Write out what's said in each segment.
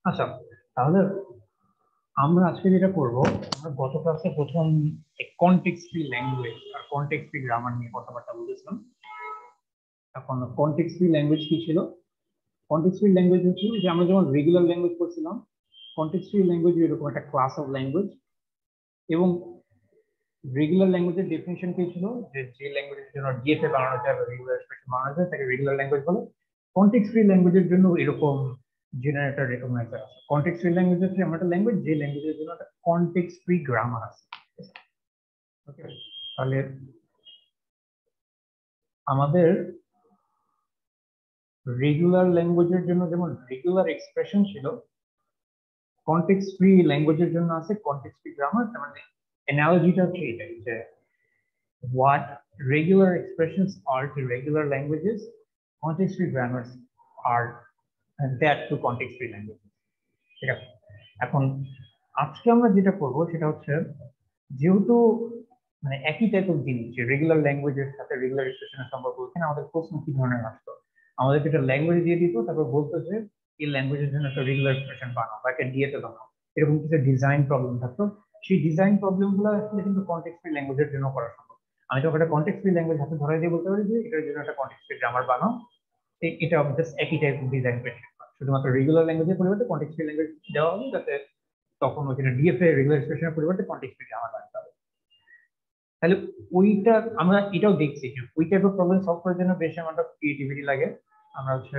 আচ্ছা, তাহলে আমরা আজকে যেটা করব, আমরা গত ক্লাসে প্রথম কনটেক্সট ফ্রি ল্যাঙ্গুয়েজ আর কনটেক্সট ফ্রি গ্রামার নিয়ে কথাবার্তা বলেছিলাম। এখন কনটেক্সট ফ্রি ল্যাঙ্গুয়েজ কি ছিল? কনটেক্সট ফ্রি ল্যাঙ্গুয়েজ হচ্ছে যে আমরা যেমন রেগুলার ল্যাঙ্গুয়েজ করছিলাম, কনটেক্সট ফ্রি ল্যাঙ্গুয়েজ এরকম একটা ক্লাস অফ ল্যাঙ্গুয়েজ। এবং রেগুলার ল্যাঙ্গুয়েজের ডেফিনিশন কি ছিল? যে যে ল্যাঙ্গুয়েজের জন্য ডিএফএ বানানো যায় বা রেগুলার এক্সপ্রেশন বানানো যায় তাকে রেগুলার ল্যাঙ্গুয়েজ বলে। কনটেক্সট ফ্রি ল্যাঙ্গুয়েজের জন্য এরকম জেনারেটর রেকগনাইজার আছে। কনটেক্সট ফ্রি ল্যাঙ্গুয়েজ হচ্ছে এমন একটা ল্যাঙ্গুয়েজ যে ল্যাঙ্গুয়েজের জন্য একটা কনটেক্সট ফ্রি গ্রামার আছে। ওকে, তাহলে আমাদের রেগুলার ল্যাঙ্গুয়েজের জন্য যেমন রেগুলার এক্সপ্রেশন ছিল, কনটেক্সট ফ্রি ল্যাঙ্গুয়েজের জন্য আছে কনটেক্সট ফ্রি গ্রামার। তার মানে অ্যানালজিটা হচ্ছে এটাই যে what regular expressions are to regular languages, context free grammars are that to context free languages. ঠিক আছে, এখন আজকে আমরা যেটা করব সেটা হচ্ছে, যেহেতু মানে একই টাইপের জিনিস যে রেগুলার ল্যাঙ্গুয়েজের সাথে রেগুলার এক্সপ্রেশনের সম্পর্ক, এখানে আমাদের প্রশ্ন কি ধরনের আসতো? আমাদেরকে একটা ল্যাঙ্গুয়েজ দিয়ে দিত, তারপর বলতো যে এই ল্যাঙ্গুয়েজের জন্য একটা রেগুলার এক্সপ্রেশন বানাও বা একটা ডিএতে বানাও। এরকম কিছু ডিজাইন প্রবলেম থাকতো। সেই ডিজাইন প্রবলেম গুলো আসলে কিন্তু কনটেক্সট ফ্রি ল্যাঙ্গুয়েজের জন্য করা সম্ভব। আমি যখন একটা কনটেক্সট ফ্রি ল্যাঙ্গুয়েজ হাতে ধরাই দিয়ে বলতে পারি যে এটার জন্য একটা কনটেক্সট ফ্রি গ্রামার বানাও, এটা জাস্ট একই টাইপের ডিজাইন পেশন। শুধুমাত্র রেগুলার ল্যাঙ্গুয়েজের পরিবর্তে কনটেক্সট ফ্রি ল্যাঙ্গুয়েজ দেওয়া হবে, যাতে তখন ওইখানে ডিএফএ রেগুলার এক্সপ্রেশনের পরিবর্তে কনটেক্সট ফ্রি গ্রামার বানাতে হবে। তাহলে ওইটা আমরা এটাও দেখছি যে ওই টাইপের প্রবলেম সলভ করার জন্য বেশ অ্যামাউন্ট অফ ক্রিয়েটিভিটি লাগে। আমরা হচ্ছে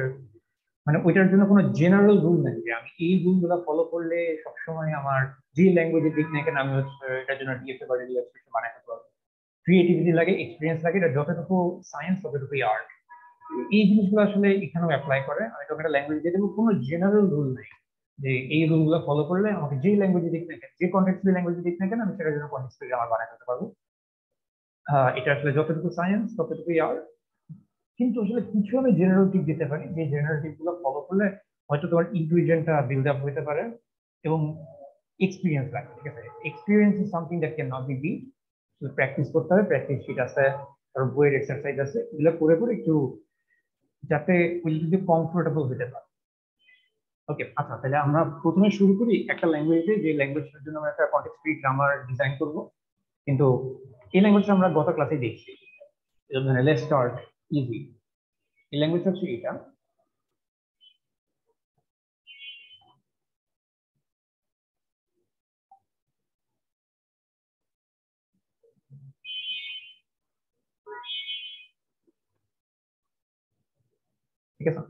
মানে ওইটার জন্য কোনো জেনারেল রুল নেই যে আমি এই রুল গুলো ফলো করলে সবসময় আমার যে ল্যাঙ্গুয়েজের দিক না কেন আমি হচ্ছে এটার জন্য ডিএফএ বা রেগুলার এক্সপ্রেশন বানাতে পারবো। ক্রিয়েটিভিটি লাগে, এক্সপিরিয়েন্স লাগে, এটা যতটুকু সায়েন্স ততটুকুই আর্ট। এই জিনিসগুলো আসলে এখানেও অ্যাপ্লাই করে। আমি যখন একটা ল্যাঙ্গুয়েজ দিয়ে দেবো, কোনো জেনারেল রুল নেই যে এই রুল গুলো ফলো করলে আমাকে যে ল্যাঙ্গুয়েজে দিক না কেন, যে কন্টেক্সট ল্যাঙ্গুয়েজে দিক না কেন, আমি সেটার জন্য কন্টেক্সট আমার বানাতে পারবো। এটা আসলে যতটুকু সায়েন্স ততটুকুই আর্ট। কিন্তু আসলে কিছু আমি জেনারেল টিপ দিতে পারি, যে জেনারেল টিপ গুলো ফলো করলে হয়তো তোমার ইন্টেলিজেন্টটা বিল্ড আপ হতে পারে। এবং এক্সপিরিয়েন্স লাগে, ঠিক আছে? Experience is something that can not be beat. Practice করতে হবে, প্র্যাকটিস শিট আছে, আর বইয়ের এক্সারসাইজ আছে, এগুলো করে করে একটু যাতে ওই যদি কমফোর্টেবল হতে পারে। ওকে, আচ্ছা, তাহলে আমরা প্রথমে শুরু করি একটা ল্যাঙ্গুয়েজে, যে ল্যাঙ্গুয়েজের জন্য আমরা একটা কনটেক্সট ফ্রি গ্রামার ডিজাইন করব। কিন্তু এই ল্যাঙ্গুয়েজটা আমরা গত ক্লাসে দেখছি। Let's start easy. এই ল্যাঙ্গুয়েজ হচ্ছে এটা। ঠিক আছে,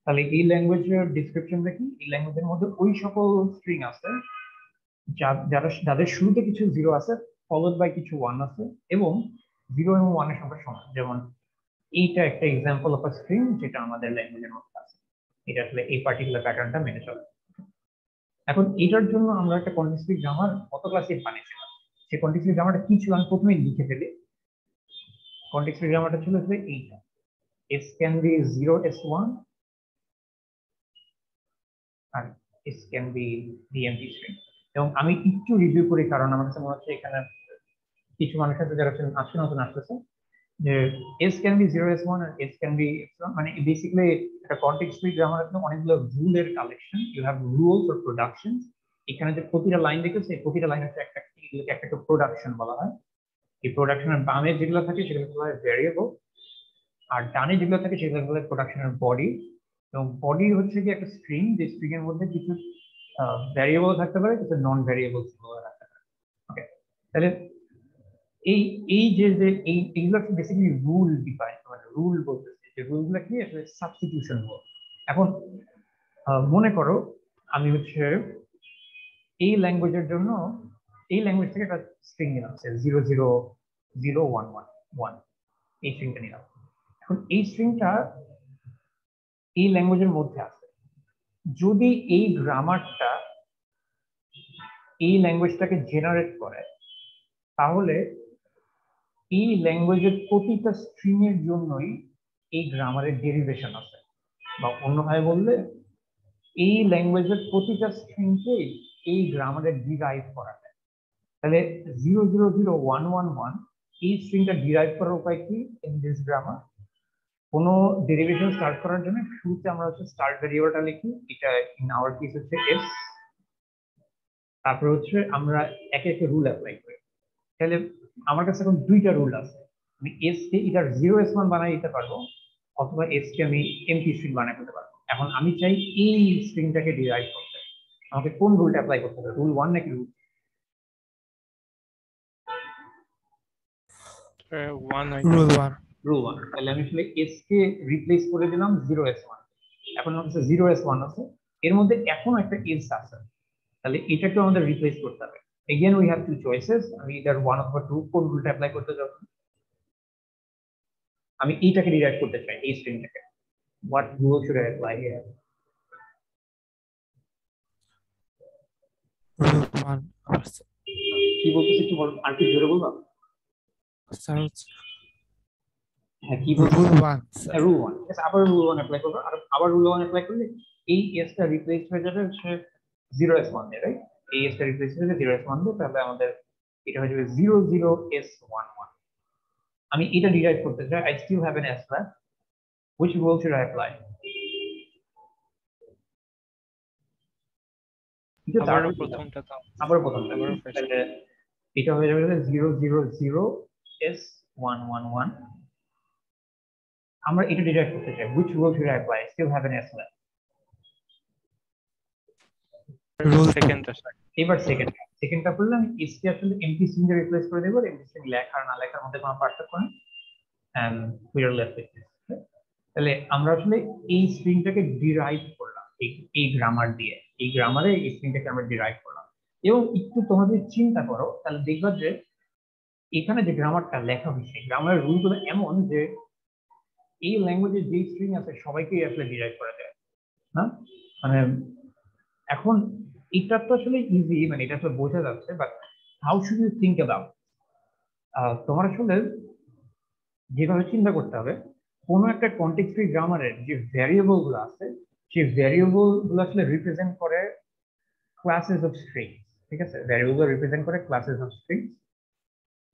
তাহলে এই ল্যাঙ্গুয়েজের ডিসক্রিপশন দেখি। এই ল্যাঙ্গুয়েজের মধ্যে ওই সকল স্ট্রিং আছে যাদের শুরুতে কিছু জিরো আছে, ফলোড বাই কিছু ওয়ান আছে, এবং জিরো এবং ওয়ানের সংখ্যা সমান। যেমন এইটা একটা এক্সাম্পল অফ আ স্ট্রিং যেটা আমাদের ল্যাঙ্গুয়েজের মধ্যে আছে। এটা আসলে এই পার্টিকুলার প্যাটার্নটা মেনে চলে। এখন এটার জন্য আমরা একটা কন্টেক্সট ফ্রি গ্রামার গত ক্লাসে বানিয়েছিলাম। সেই কন্টেক্সট ফ্রি গ্রামারটা কি ছিল আমি প্রথমে লিখে ফেলি। কন্টেক্সট ফ্রি গ্রামারটা ছিল যে এইটা: S can be zero S one, R S can be ডিএমটি স্ট্রিং। এবং আমি একটু রিভিউ করি, কারণ আমার কাছে মনে হচ্ছে এখানে কিছু মানুষ আছে যারা আসছে নতুন আসতেছে, যে S can be zero S one R S can be মানে বেসিক্যালি একটা কনটেক্সট ফ্রি গ্রামার অনেকগুলো রুলের collection. You have rules for production. এখানে যে প্রতিটা লাইন দেখেছে, প্রতিটা লাইন হচ্ছে একটা এগুলোকে একটা প্রোডাকশন বলা হয়। এই প্রোডাকশনের বামে যেগুলো থাকে সেগুলো বলা হয় ভ্যারিয়েবল, আর ডানে যেগুলো থাকে সেগুলো বলা হয় প্রোডাকশনের বডি। এবং বডি হচ্ছে কি একটা স্ট্রিং, যে স্ট্রিং এর মধ্যে কিছু ভ্যারিয়েবল থাকতে পারে, কিছু নন ভ্যারিয়েবল থাকতে পারে। ওকে, তাহলে এই এই যে যে এইগুলো বেসিক্যালি রুল ডিফাইন, মানে রুল বলতেছে যে রুলগুলো কি আসলে সাবস্টিটিউশন রুল। এখন মনে করো আমি হচ্ছে এই ল্যাঙ্গুয়েজের জন্য এই ল্যাঙ্গুয়েজ থেকে একটা স্ট্রিং নিলাম, zero zero zero one one one, এই স্ট্রিংটা নিলাম। এখন এই স্ট্রিংটা এই ল্যাঙ্গুয়েজের মধ্যে আছে। যদি এই গ্রামারটা এই ল্যাঙ্গুয়েজটাকে জেনারেট করে, তাহলে এই ল্যাঙ্গুয়েজের প্রতিটা স্ট্রিং এর জন্যই এই গ্রামারের ডেরিভেশন আছে। বা অন্যভাবে বললে, এই ল্যাঙ্গুয়েজের প্রতিটা স্ট্রিংকে এই গ্রামারে ডিরাইভ করা যায়। তাহলে zero zero zero one one one, এই স্ট্রিংটা ডিরাইভ করার উপায় কি ইন দিস গ্রামার? কোনো ডেরিভেশন স্টার্ট করার জন্য শুরুতে আমরা হচ্ছে স্টার্ট ভেরিয়েবলটা লিখি, এটা ইন আওয়ার কেস হচ্ছে এস। তারপর হচ্ছে আমরা একে একে রুল অ্যাপ্লাই করি। তাহলে আমার কাছে এখন দুইটা রুল আছে, আমি এস কে ইদার 0s1 বানাই দিতে পারবো, অথবা এস কে আমি এমটি স্ট্রিং বানাই করতে পারবো। এখন আমি চাই এই স্ট্রিংটাকে ডিরাইভ করতে, আমাকে কোন রুলটা অ্যাপ্লাই করতে হবে, রুল 1 নাকি রুল রুল 1? রুল 1। তাহলে আমি আসলে এস কে রিপ্লেস করে দিলাম 0s1, এখন আমার কাছে 0s1 আছে, এর মধ্যে এখন একটা এস আছে, তাহলে এটাকে আমাদের রিপ্লেস করতে হবে। Again we have to choices, আমি ইদার 1 অথবা 2 কোন রুলটা অ্যাপ্লাই করতে যাব। আমি এইটাকে ডিরাইভ করতে চাই, এই স্ট্রিংটাকে, what rule should I apply here? Rule 1 কি বলতেছি একটু বল, আর কি জোরে বলবা? স্যার। হ্যাঁ কি বলছো? Rule 1 sir. রুল 1, yes, আবার রুল 1 অ্যাপ্লাই করব, আর আবার রুল 1 অ্যাপ্লাই করলে এই s টা রিপ্লেস হয়ে যাবে হচ্ছে 0s1 দিয়ে, রাইট? এই s টা রিপ্লেস হয়ে যাবে 0s1 দিয়ে, তাহলে আমাদের এটা হয়ে যাবে 00s11। আমি এটা ডিরাইভ করতে চাই, I still have an s left, which rule should I apply? এটা আবার প্রথমটা তো আবার প্রথমটা, আবার তাহলে এটা হয়ে যাবে 000s1111। আমরা এটা ডিরাইভ করতে চাই, which rule should I apply? I still have an s left. Rule সেকেন্ডটা এবার সেকেন্ডটা করলে আমি s কে আসলে এমটি স্ট্রিং দিয়ে রিপ্লেস করে দেব, এমটি স্ট্রিং লেখা আর না লেখার মধ্যে কোনো পার্থক্য নেই, and we are left with this. তাহলে আমরা আসলে এই স্ট্রিংটাকে ডিরাইভ করলাম এই গ্রামার দিয়ে, এই গ্রামারে এই স্ট্রিংটাকে আমরা ডিরাইভ করলাম। এবং একটু তোমাদের চিন্তা করো, তাহলে দেখবা যে এখানে যে গ্রামারটা লেখা হয়েছে, গ্রামারের রুলগুলো এমন যে এই ল্যাঙ্গুয়েজে যে স্ট্রিং আছে সবাইকেই আসলে ডিরাইভ করা যায়, না? মানে এখন এটা তো আসলে ইজি, মানে এটা তো বোঝা যাচ্ছে, but how should you think about, তোমার আসলে যেভাবে চিন্তা করতে হবে, কোনো একটা কনটেক্সট ফ্রি গ্রামারের যে ভ্যারিয়েবল গুলো আছে, সেই ভ্যারিয়েবল গুলো আসলে রিপ্রেজেন্ট করে ক্লাসেস অফ স্ট্রিংস, ঠিক আছে? ভ্যারিয়েবল গুলো রিপ্রেজেন্ট করে ক্লাসেস অফ স্ট্রিংস,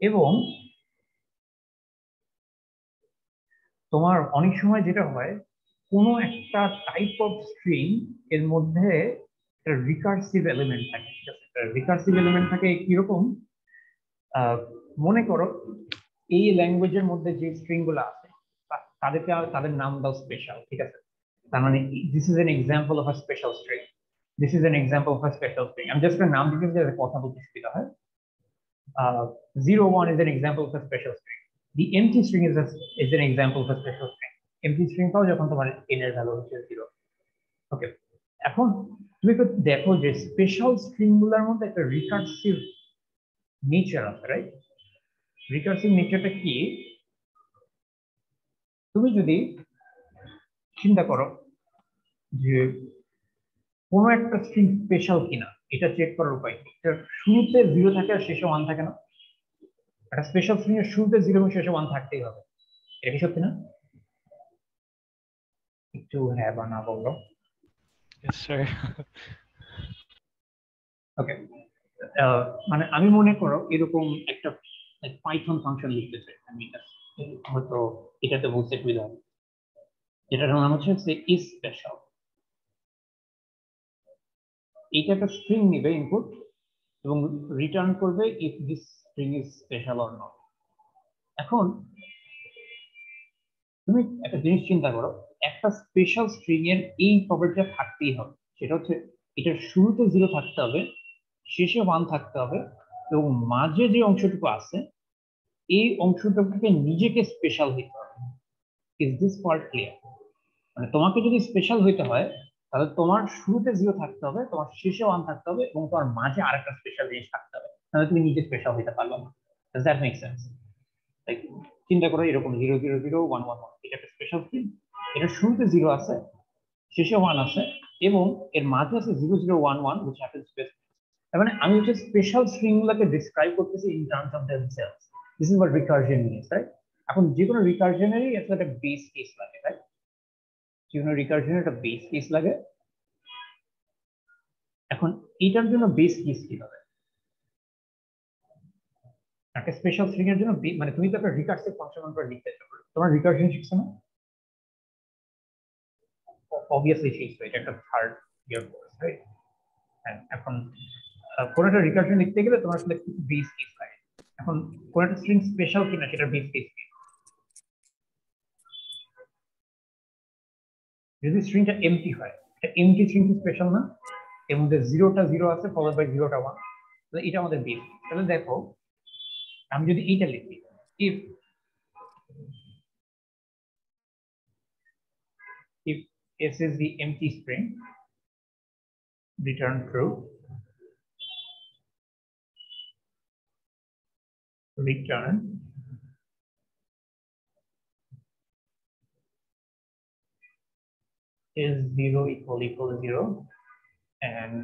এবং তোমার অনেক সময় যেটা হয়, কোনো একটা টাইপ অফ স্ট্রিং এর মধ্যে একটা রিকার্সিভ এলিমেন্ট থাকে, ঠিক আছে? রিকার্সিভ এলিমেন্ট থাকে কিরকম, মনে করো এই ল্যাঙ্গুয়েজের মধ্যে যে স্ট্রিং গুলো আছে তাদেরকে তাদের নাম দাও স্পেশাল, ঠিক আছে? তার মানে this is an example of a special string, this is an example of a special string. আমি জাস্ট নাম দিতে যাতে কথা বলতে সুবিধা হয়। 01 is an example of a special string. The empty string is an example of a special string. Empty string পাও যখন তোমার n এর ভ্যালু হচ্ছে 0। ওকে, এখন তুমি একটু দেখো যে স্পেশাল স্ট্রিং গুলোর মধ্যে একটা রিকার্সিভ নেচার আছে, রাইট? রিকার্সিভ নেচারটা কি? তুমি যদি চিন্তা করো যে কোনো একটা স্ট্রিং স্পেশাল কিনা, এটা চেক করার উপায় কি? এটার শুরুতে 0 থাকে আর শেষে 1 থাকে না? একটা স্পেশাল স্ট্রিং এর শুরুতে 0 এবং শেষে 1 থাকতেই হবে, এটা কি সত্যি না? একটু হ্যাঁ বা না বললো। Yes, sir. ওকে, মানে আমি মনে করো এরকম একটা পাইথন ফাংশন লিখতে চাই আমি, হয়তো এটাতে বলতে সুবিধা হবে, যেটার নাম হচ্ছে ইজ স্পেশাল। এইটা একটা স্ট্রিং নিবে ইনপুট এবং রিটার্ন করবে if this string is special or not. এখন তুমি একটা জিনিস চিন্তা করো, একটা স্পেশাল স্ট্রিং এর এই প্রপার্টিটা থাকতেই হবে, সেটা হচ্ছে এটার শুরুতে 0 থাকতে হবে, শেষে 1 থাকতে হবে, এবং মাঝে যে অংশটুকু আছে এই অংশটুকুকে নিজেকে স্পেশাল হইতে হবে। Is this part clear? মানে তোমাকে যদি স্পেশাল হইতে হয় তাহলে তোমার শুরুতে 0 থাকতে হবে, তোমার শেষে 1 থাকতে হবে, এবং তোমার মাঝে আরেকটা স্পেশাল জিনিস থাকতে হবে, তাহলে তুমি নিজে স্পেশাল হইতে পারবে না। Does that make sense? চিন্তা করো এরকম 0000111, এটা একটা স্পেশাল স্ট্রিং, এটার শুরুতে 0 আছে, শেষে 1 আছে, এবং এর মাঝে আছে 0011 which happens to be, মানে আমি হচ্ছে স্পেশাল স্ট্রিং গুলোকে ডিসক্রাইব করতেছি in terms of themselves. This is what recursion means, right? এখন যে কোনো রিকারশনেরই একটা বেস কেস লাগে, রাইট? যে কোনো রিকারশনের একটা বেস কেস লাগে। এখন এটার জন্য বেস কেস কি হবে? একটা স্পেশাল স্ট্রিং এর জন্য মানে তুমি তো একটা রিকারসিভ ফাংশন লিখতে চাও, তোমার রিকারশন শিখছো না? obviously fixed, এটা একটা থার্ড ইয়ার কোর্স, রাইট? এখন কোন একটা রিকার্শন লিখতে গেলে তোমার আসলে কিছু বেস কেস লাগে। এখন কোন একটা স্ট্রিং স্পেশাল কিনা সেটা বেস কেস কি? যদি স্ট্রিংটা এমটি হয়, এমটি স্ট্রিং কি স্পেশাল না? এর মধ্যে 0টা 0 আছে ফলোড বাই 0টা 1, তাহলে এটা আমাদের বেস। তাহলে দেখো আমি যদি এইটা লিখি, if s is the empty string, return true, return is 0 equal 0 and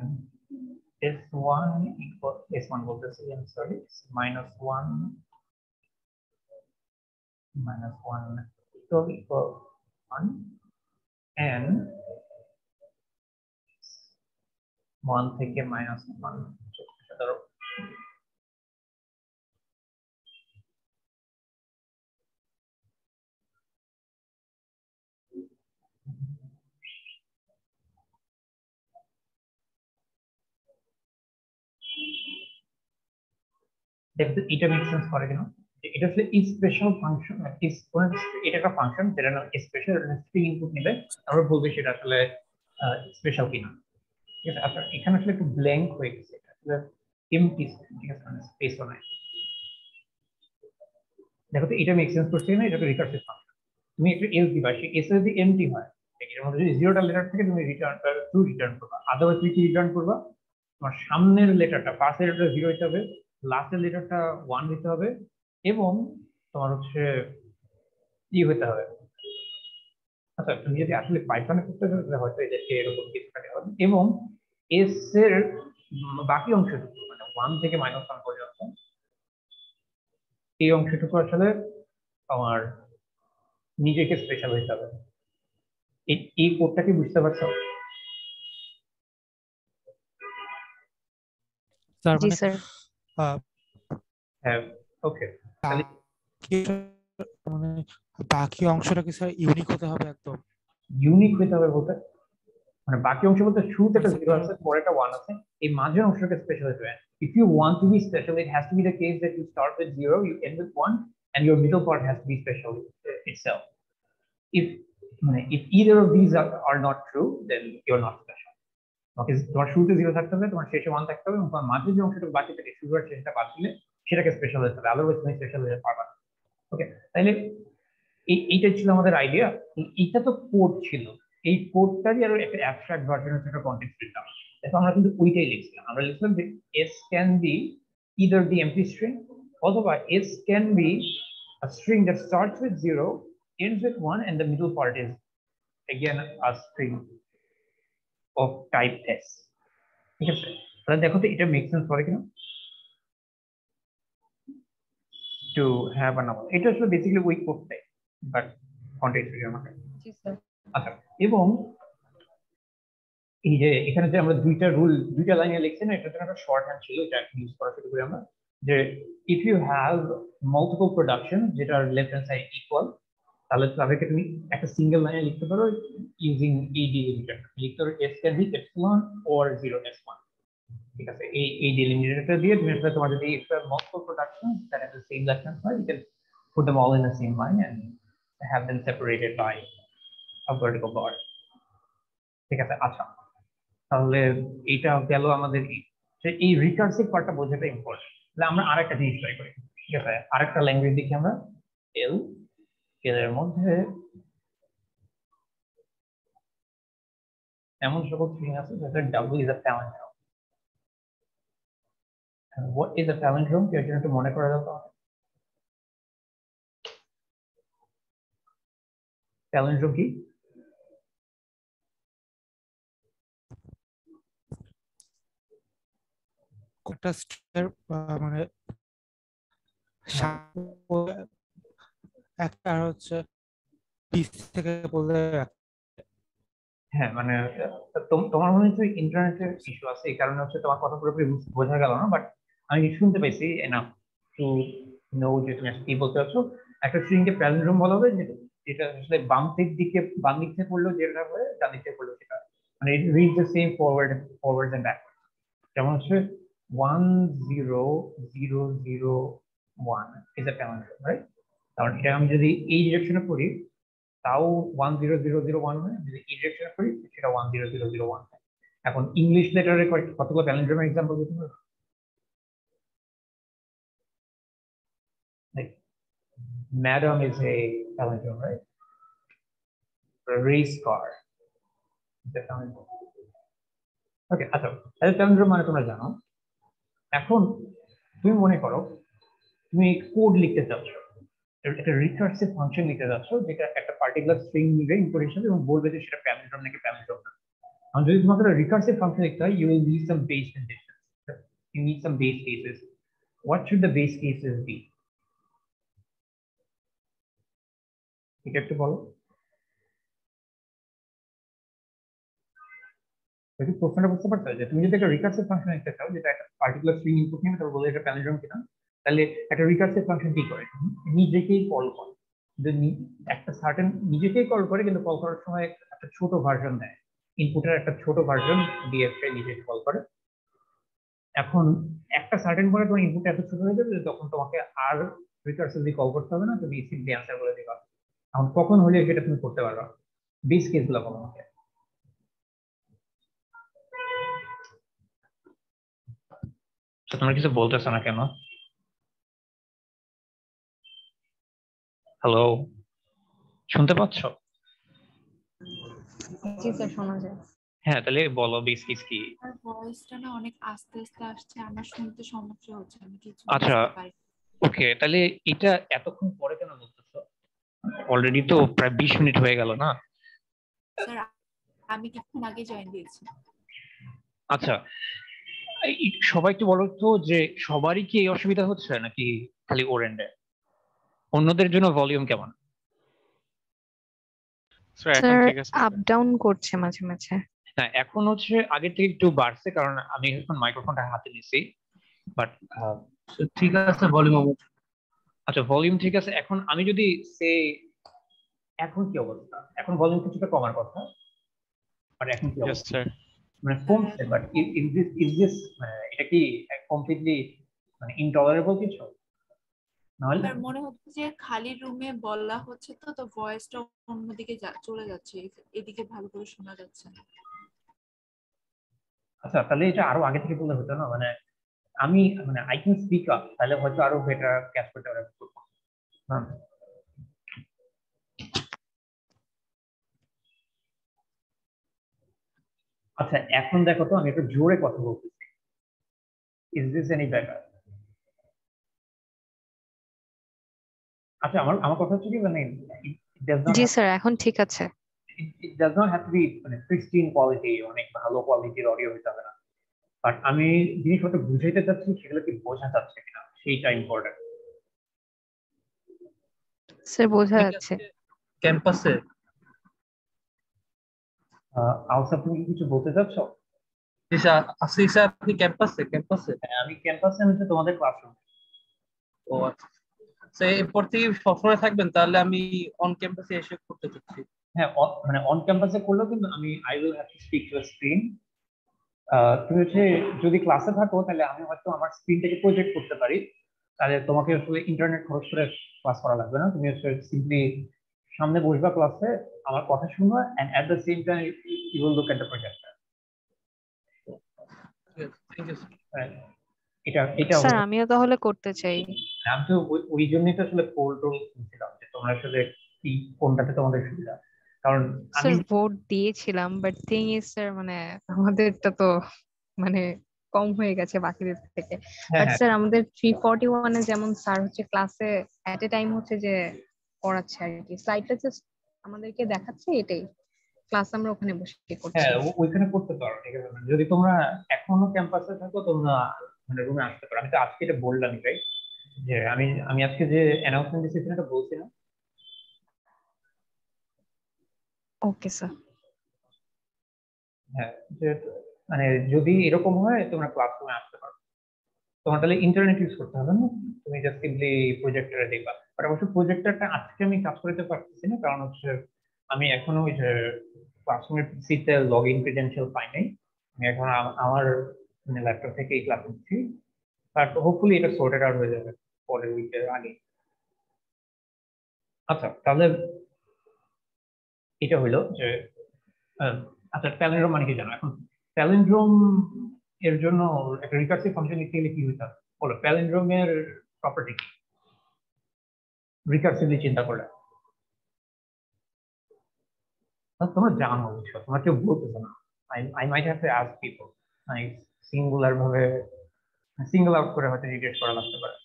s1 equal s1 বলতেছি, I'm sorry, minus 1 equal 1 and 1 থেকে minus 1 ধরো দেখতে এটা মেক সেন্স করে কিনা? এটা আসলে স্পেশাল ফাংশন, এটা একটা ফাংশন যেটা নাম স্পেশাল স্ট্রিং ইনপুট নেবে, আমরা বলবো সেটা আসলে স্পেশাল কিনা। ঠিক আছে, আচ্ছা এখানে আসলে একটু ব্ল্যাঙ্ক হয়ে গেছে, এটা আসলে এমটি, ঠিক আছে, মানে স্পেসও নাই। দেখো তো এটা মেক সেন্স করছে না? এটা তো রিকার্সিভ ফাংশন, তুমি একটা এলস দিবা, সেই এস যদি এমটি হয়, এর মধ্যে যদি 0টা লেটার থেকে তুমি রিটার্ন ট্রু রিটার্ন করবা, আদারওয়াইজ তুমি কি রিটার্ন করবা? তোমার সামনের লেটারটা, ফার্স্ট লেটারটা 0 হতে হবে, লাস্টের লেটারটা 1 দিতে হবে, এবং তোমার হচ্ছে কি হতে হবে। আচ্ছা তুমি যদি আসলে পাইথনে করতে চাও তাহলে হয়তো এদেরকে এরকম কিছু কাটে হবে, এবং এস এর বাকি অংশটুকু মানে 1 থেকে -1 পর্যন্ত এই অংশটুকু আসলে আমার নিজেকে স্পেশাল হইতে হবে। এই কোডটা কি বুঝতে পারছো? স্যার জি মানে স্যার। হ্যাঁ, ওকে, তাহলে মানে বাকি অংশটা কি স্যার ইউনিক হতে হবে একদম? ইউনিক হইতে হবে বলতে মানে বাকি অংশ বলতে শুরুতে একটা 0 আছে, পরে একটা 1 আছে, এই মাঝের অংশটাকে স্পেশাল হতে হবে। If you want to be special, it has to be the case that you start with 0, you end with 1, and your middle part has to be special itself. If if either of these are not true, then you're not special. Okay, তোমার শুরুতে 0 থাকতে হবে, তোমার শেষে 1 থাকতে হবে, এবং তোমার মাঝে যে অংশটা বাকি থাকে শুরু আর শেষটা বাদ দিলে সেটাকে স্পেশাল হতে হবে, আদারওয়াইজ তুমি স্পেশাল হতে পারবে না। ওকে, তাহলে এইটা ছিল আমাদের আইডিয়া। এইটা তো কোড ছিল, এই কোডটারই আরো একটা অ্যাবস্ট্রাক্ট ভার্সন হচ্ছে একটা কনটেক্সট ফ্রি। দেখো আমরা কিন্তু ওইটাই লিখছিলাম, আমরা লিখছিলাম যে s can be either the empty string অথবা s can be a string that starts with 0, ends with 1, and the middle part is again a string of type s। ঠিক আছে, তাহলে দেখো তো এটা মেক সেন্স করে কিনা টু হ্যাভ আ নাম্বার। এটা আসলে বেসিক্যালি ওই কোডটাই, বাট কনটেক্সট ফ্রি আমাকে। জি স্যার। আচ্ছা, এবং এই যে এখানে যে আমরা দুইটা লাইনে লিখছি না, এটার জন্য একটা শর্ট হ্যান্ড ছিল, এটা ইউজ করা শুরু করি আমরা, যে if you have multiple production যেটার লেফট হ্যান্ড সাইড ইকুয়াল, তাহলে তাদেরকে তুমি একটা সিঙ্গেল লাইনে লিখতে পারো ইউজিং এই ডিলিমিটার, লিখতে পারো s can be epsilon or 0s1। ঠিক আছে, এই ডিলিমিটারটা দিয়ে তুমি আসলে তোমার যদি multiple production that have the same left hand side, you can put them all in the same line and have them separated by a vertical bar। ঠিক আছে, আচ্ছা তাহলে এইটা গেল আমাদের এই রিকার্সিভ পার্টটা বোঝাটা ইম্পর্টেন্ট। তাহলে আমরা আরেকটা জিনিস ট্রাই করি, ঠিক আছে, আরেকটা ল্যাঙ্গুয়েজ দেখি আমরা। এল এর মধ্যে এমন সকল স্ট্রিং আছে যেটা double is a palindrome. What is a palindrome এর জন্য একটু মনে করা দাও তো। প্যালিন্ড্রোম কি? একটা স্ট্রিং মানে একটা হচ্ছে পিস থেকে বললে হ্যাঁ মানে তোমার মনে হচ্ছে ইন্টারনেটের ইস্যু আছে, এই কারণে হচ্ছে তোমার কথা পুরোপুরি বোঝা গেল না, বাট আমি শুনতে পাইছি এনাফ টু নো যে তুমি কি বলতে চাচ্ছো। একটা স্ট্রিং কে প্যালিন্ড্রোম বলা হবে যেটা আসলে বাম দিক থেকে পড়লেও যেটা হয়, ডান দিক থেকে পড়লেও সেটা, মানে it reads the same forwards and backwards. যেমন হচ্ছে 10001 is a palindrome, right? কারণ এটা আমি যদি এই ডিরেকশনে পড়ি তাও 10001 হয়, যদি এই ডিরেকশনে পড়ি সেটা 10001 হয়। এখন ইংলিশ লেটারে কতগুলো প্যালিন্ড্রোমের এক্সাম্পল দিতে পারবো? Like madam is a palindrome, right? Race car is a palindrome. ওকে, আচ্ছা, তাহলে প্যালিন্ড্রোম মানে তোমরা জানো। এখন তুমি মনে করো তুমি কোড লিখতে চাচ্ছ, একটা রিকার্সিভ ফাংশন লিখতে যাচ্ছ যেটা একটা পার্টিকুলার স্ট্রিং নিবে ইনপুট হিসেবে এবং বলবে যে সেটা প্যালিন্ড্রোম নাকি প্যালিন্ড্রোম না। And যদি তোমাকে রিকার্সিভ ফাংশন লিখতে হয়, you will need some base conditions. You need some base cases. What should the base cases be? এটা একটু বলো। একটু প্রশ্নটা বুঝতে পারছো যে তুমি যদি একটা রিকার্সিভ ফাংশন লিখতে চাও যেটা একটা পার্টিকুলার স্ট্রিং ইনপুট নিবে তারপর বলে এটা প্যালিন্ড্রোম কিনা, তাহলে একটা রিকার্সিভ ফাংশন কি করে? নিজেকেই কল করে। একটা সার্টেন নিজেকেই কল করে, কিন্তু কল করার সময় একটা ছোট ভার্সন দেয়, ইনপুটের একটা ছোট ভার্সন দিয়ে নিজেকে কল করে। এখন একটা সার্টেন পরে তোমার ইনপুট এত ছোট হয়ে যাবে যে তখন তোমাকে আর রিকার্সিভলি কল করতে হবে না, তুমি সিম্পলি অ্যান্সার বলে দিবা। এখন কখন হলে সেটা তুমি করতে পারবা? বেস কেস গুলো বলো আমাকে। তোমরা কিছু বলতেছো না কেন? হ্যালো, শুনতে পাচ্ছ? জি স্যার, শোনা যায়। হ্যাঁ, তাহলে বলো বেস কেস কি? আর ভয়েসটা না অনেক আস্তে আস্তে আসছে, আমার শুনতে সমস্যা হচ্ছে, আমি কিছু আচ্ছা, বুঝতে পারি। ওকে, তাহলে এটা এতক্ষণ পরে কেন বলতেছো? অলরেডি তো প্রায় 20 মিনিট হয়ে গেল না? স্যার আমি কিছুক্ষণ আগে জয়েন দিয়েছি। আচ্ছা, সবাই একটু বলো তো যে সবারই কি এই অসুবিধা হচ্ছে নাকি খালি ওর এন্ডে? অন্যদের জন্য ভলিউম কেমন? স্যার এখন স্যার ঠিক আছে আপ ডাউন করছে মাঝে মাঝে। হ্যাঁ, এখন হচ্ছে আগের থেকে একটু বাড়ছে কারণ আমি এখন মাইক্রোফোনটা হাতে নিছি, বাট ঠিক আছে ভলিউম। আচ্ছা, ভলিউম ঠিক আছে। এখন আমি যদি সে এখন কি অবস্থা? এখন ভলিউম কিছুটা কমার কথা, বাট এখন কি ইয়েস অবস্থা? স্যার। মানে কমছে, বাট ইজ দিস এটা কি কমপ্লিটলি মানে ইনটলারেবল কিছু? নাহলে স্যার মনে হচ্ছে যে খালি রুমে বলা হচ্ছে, তো ভয়েসটা অন্যদিকে চলে যাচ্ছে, এদিকে ভালো করে শোনা যাচ্ছে না। আচ্ছা, তাহলে এটা আরো আগে থেকে বললে হতো না? মানে আমি মানে আই ক্যান স্পিক আপ, তাহলে হয়তো আরো বেটার ক্যাচ করতে পারবো। হ্যাঁ, আচ্ছা, এখন দেখো তো আমি একটু জোরে কথা বলতেছি। Is this any better? আচ্ছা, আমার আমার কথা হচ্ছে কি, মানে জি স্যার, এখন ঠিক আছে। it does not have to be মানে pristine quality, অনেক ভালো কোয়ালিটির অডিও হতে হবে না, বাট আমি জিনিসপত্র বুঝাইতে চাচ্ছি সেগুলো কি বোঝা যাচ্ছে কিনা সেইটা ইম্পর্টেন্ট। স্যার বোঝা যাচ্ছে। ক্যাম্পাসে আউসা, তুমি কি কিছু বলতে চাচ্ছ? আসি স্যার, আপনি ক্যাম্পাসে? হ্যাঁ, আমি ক্যাম্পাসে, আমি হচ্ছে তোমাদের ক্লাসরুম। ও আচ্ছা, এরপর থেকে সবসময় থাকবেন? তাহলে আমি অন ক্যাম্পাসে এসে করতে চাচ্ছি। হ্যাঁ, মানে অন ক্যাম্পাসে করলেও কিন্তু আমি I will have to speak to screen. তুমি হচ্ছে যদি ক্লাসে থাকো তাহলে আমি হয়তো আমার স্ক্রিনটাকে প্রজেক্ট করতে পারি, তাহলে তোমাকে আসলে ইন্টারনেট খরচ করে ক্লাস করা লাগবে না। তুমি হচ্ছে সিম্পলি সামনে বসবা ক্লাসে, আমার কথা শুনবা, and at the same time you will look at the projector. Thank you. এটা এটা স্যার আমিও তাহলে করতে চাই। আমি তো ওই জন্যই তো আসলে পোল টোল শুনছিলাম যে তোমরা আসলে কি কোনটাতে তোমাদের সুবিধা, কারণ আমি স্যার ভোট দিয়েছিলাম, বাট থিং ইজ স্যার মানে আমাদেরটা তো মানে কম হয়ে গেছে বাকিদের থেকে। হ্যাঁ বাট হ্যাঁ স্যার আমাদের 341 যেমন স্যার হচ্ছে ক্লাসে এট এ টাইম হচ্ছে যে পড়াচ্ছে আর কি, স্লাইডটা জাস্ট আমাদেরকে দেখাচ্ছে, এটাই ক্লাস আমরা ওখানে বসে করছি। হ্যাঁ, ওইখানে করতে পারো, ঠিক আছে। মানে যদি তোমরা এখনো ক্যাম্পাসে থাকো তোমরা মানে রুমে আসতে পারো। আমি তো আজকে এটা বললাম, তাই যে আমি আমি আজকে যে অ্যানাউন্সমেন্ট দিয়েছি এটা বলছি না? Okay sir. হ্যাঁ, যে মানে যদি এরকম হয় তোমরা ক্লাসরুমে আসতে পারো। তোমার তাহলে ইন্টারনেট ইউজ করতে হবে না, তুমি জাস্ট সিম্পলি প্রজেক্টরে দেখবা। বাট অবশ্য প্রজেক্টরটা আজকে আমি কাজ করতে পারতেছি না, কারণ হচ্ছে আমি এখনো ওই যে ক্লাসরুমের পিসিতে লগ ইন ক্রেডেনশিয়াল পাই নাই। আমি এখন আমার মানে ল্যাপটপ থেকে এই ক্লাস নিচ্ছি, বাট হোপফুলি এটা সর্টেড আউট হয়ে যাবে পরের উইকের আগে। আচ্ছা তাহলে এটা হইলো যে আচ্ছা প্যালিন্ড্রোম মানে কি জানো? এখন প্যালিন্ড্রোম এর জন্য একটা রিকার্সিভ ফাংশন লিখতে গেলে কি হইতে হবে বলো? প্যালিন্ড্রোমের প্রপার্টি কি রিকার্সিভলি চিন্তা করলে? তোমরা জানো, বুঝছো, তোমরা কেউ বলতেছো না। I might have to ask people, মানে সিঙ্গুলার ভাবে সিঙ্গল আউট করে হয়তো রিগ্রেট করা লাগতে পারে।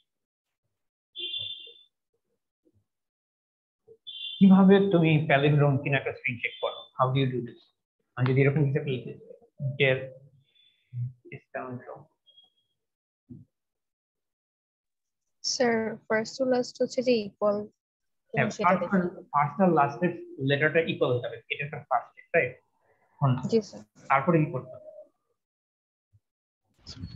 কিভাবে তুমি প্যালিন্ড্রোম কিনা একটা স্ক্রিন চেক করো? How do you do this? আমি যদি এরকম কিছু লিখে get is palindrome, sir first to last হচ্ছে যে ইকুয়াল, সেটা দেখি। ফার্স্ট আর লাস্টের লেটারটা ইকুয়াল হতে হবে, এটা একটা ফার্স্ট স্টেপ, রাইট? জি স্যার। তারপরে কি করতে হবে?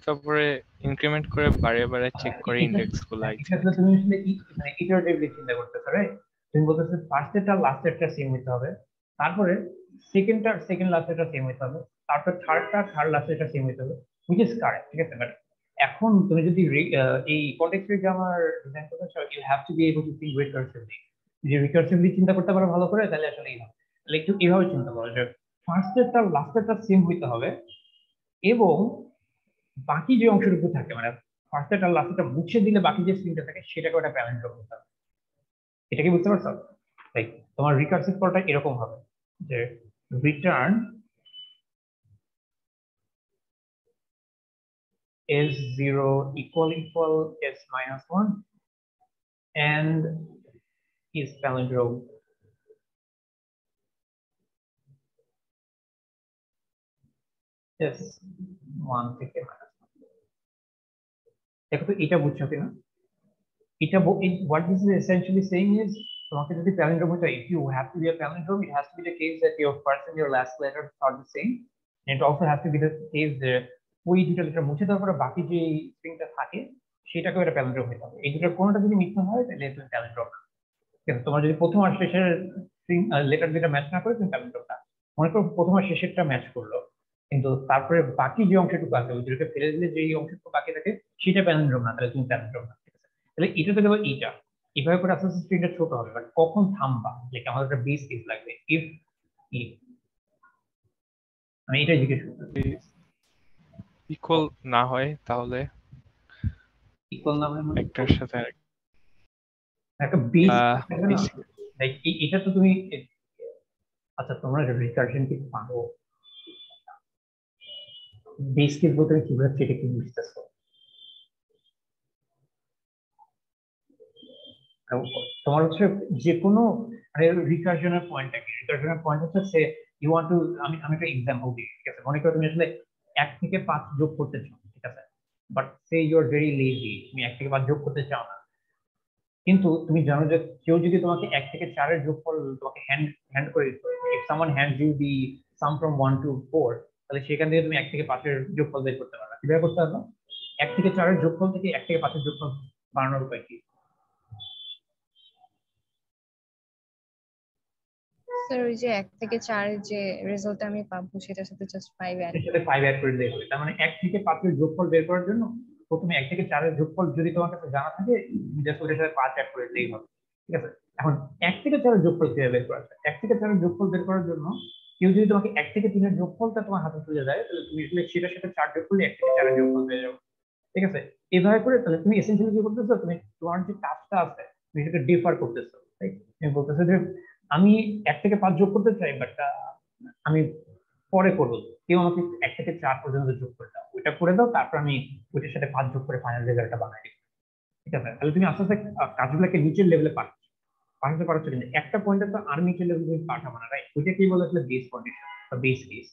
তারপরে ইনক্রিমেন্ট করে বারে বারে চেক করে ইন্ডেক্স গুলো এক্ষেত্রে তুমি আসলে মানে ইটারেটিভলি চিন্তা করতেছো, রাইট? তুমি বলতেছো ফার্স্টেরটা লাস্টেরটা সেম হতে হবে, তারপরে সেকেন্ড লাস্টেরটা সেম হতে হবে, তারপর থার্ড লাস্টেরটা সেম হতে হবে, হুইচ ইজ কারেক্ট, ঠিক আছে? বাট এখন তুমি যদি এই কনটেক্সট ফ্রি গ্রামার ডিজাইন করতে চাও, you have to be able to think recursively. যদি রিকার্সিভলি চিন্তা করতে পারো ভালো করে, তাহলে আসলে এই হবে। তাহলে একটু এইভাবে চিন্তা করো যে ফার্স্টেরটা লাস্টেরটা সেম হইতে হবে, এবং বাকি যে অংশটুকু থাকে মানে ফার্স্টেরটা আর লাস্টেরটা মুছে দিলে বাকি যে স্ট্রিংটা থাকে সেটাকে ওটা প্যালিন্ড্রোম করতে হবে। এটা কি বুঝতে পারছো? লাইক তোমার রিকার্সিভ কলটা এরকম হবে যে return s0 equal s-1 and is palindrome s1 থেকে -1। দেখো তো এটা বুঝছো কিনা? এটা what this is essentially saying is তোমাকে যদি palindrome হতে, if you have to be a palindrome, it has to be the case that your first and your last letters are the same, and it also has to be the case that ওই দুটো letter মুছে দেওয়ার পরে বাকি যে স্ট্রিংটা থাকে সেটাকে একটা প্যালিন্ড্রোম হতে হবে। এই দুটোর কোনোটা যদি মিথ্যা হয় তাহলে তুমি প্যালিন্ড্রোম না। কিন্তু তোমার যদি প্রথম আর শেষের স্ট্রিং লেটার যেটা ম্যাচ না করে তুমি প্যালিন্ড্রোম না। মনে করো প্রথম আর শেষেরটা ম্যাচ করলো, কিন্তু তারপরে বাকি যে অংশটুকু আছে ওই দুটোকে ফেলে দিলে যে অংশটুকু বাকি থাকে সেটা প্যালিন্ড্রোম না, তাহলে তুমি প্যালিন্ড্রোম না, ঠিক আছে? তাহলে এটা তো দেবো এইটা, এভাবে করে আস্তে আস্তে স্ট্রিংটা ছোট হবে। বাট কখন থামবা, লাইক আমাদের একটা বেস কেস লাগবে, ইফ আমি এটাই জিজ্ঞেস করতে। ইকুয়াল না হয় তাহলে ইকুয়াল না হয় মানে একটার সাথে একটা বেস, basic। লাইক এটা তো তুমি আচ্ছা তোমরা রিকার্শন কি পারো? বেস কেস বলতে কি বোঝাচ্ছে এটা কি বুঝতেছো? তোমার হচ্ছে যে কোনো মানে রিকার্শনের পয়েন্টটা কি? রিকার্শনের পয়েন্ট হচ্ছে সে ইউ ওয়ান্ট টু, আমি একটা এক্সাম্পল দিই, ঠিক আছে? মনে করো তুমি আসলে 1 থেকে 5 যোগ করতে চাও, ঠিক আছে? But say you are very lazy, তুমি 1 থেকে 5 যোগ করতে চাও না, কিন্তু তুমি জানো যে কেউ যদি তোমাকে 1 থেকে 4 এর যোগফল তোমাকে হ্যান্ড করে দিত, if someone hands you the sum from 1 to 4, তাহলে সেখান থেকে তুমি 1 থেকে 5 এর যোগফল বের করতে পারবে। কিভাবে করতে পারবে? 1 থেকে 4 এর যোগফল থেকে 1 থেকে 5 এর যোগফল বানানোর উপায় কি? স্যার ওই যে 1 থেকে 4 এর যে রেজাল্ট আমি পাবো সেটার সাথে জাস্ট 5 অ্যাড এর সাথে 5 অ্যাড করে দিলেই হবে। তার মানে 1 থেকে 5 এর যোগফল বের করার জন্য প্রথমে 1 থেকে 4 এর যোগফল যদি তোমার কাছে জানা থাকে, জাস্ট ওটার সাথে 5 অ্যাড করে দিলেই হবে, ঠিক আছে? এখন 1 থেকে 4 এর যোগফল কিভাবে বের করা যায়? 1 থেকে 4 এর যোগফল বের করার জন্য কেউ যদি তোমাকে 1 থেকে 3 এর যোগফলটা তোমার হাতে তুলে দেয়, তাহলে তুমি সেটার সাথে 4 যোগ করলে 1 থেকে 4 এর যোগফল পেয়ে যাবে, ঠিক আছে? এইভাবে করে তাহলে তুমি এসেনশিয়ালি কি করতেছো, তুমি তোমার যে কাজটা আছে তুমি সেটা ডিফার করতেছো, রাইট? তুমি বলতেছো যে আমি 1 থেকে 5 যোগ করতে চাই, বাট আমি পরে করবো, কেউ আমাকে 1 থেকে 4 পর্যন্ত যোগ করে দাও, ওইটা করে দাও, তারপর আমি ওইটার সাথে 5 যোগ করে ফাইনাল রেজাল্টটা বানাই দিই, ঠিক আছে? তাহলে তুমি আস্তে আস্তে কাজগুলোকে নিচের লেভেলে পাঠাতে পারছো, কিন্তু একটা পয়েন্টে তো আর নিচের লেভেলে তুমি পাঠাবো না, রাইট? ওইটা কি বলে আসলে বেস কন্ডিশন বা বেস কেস।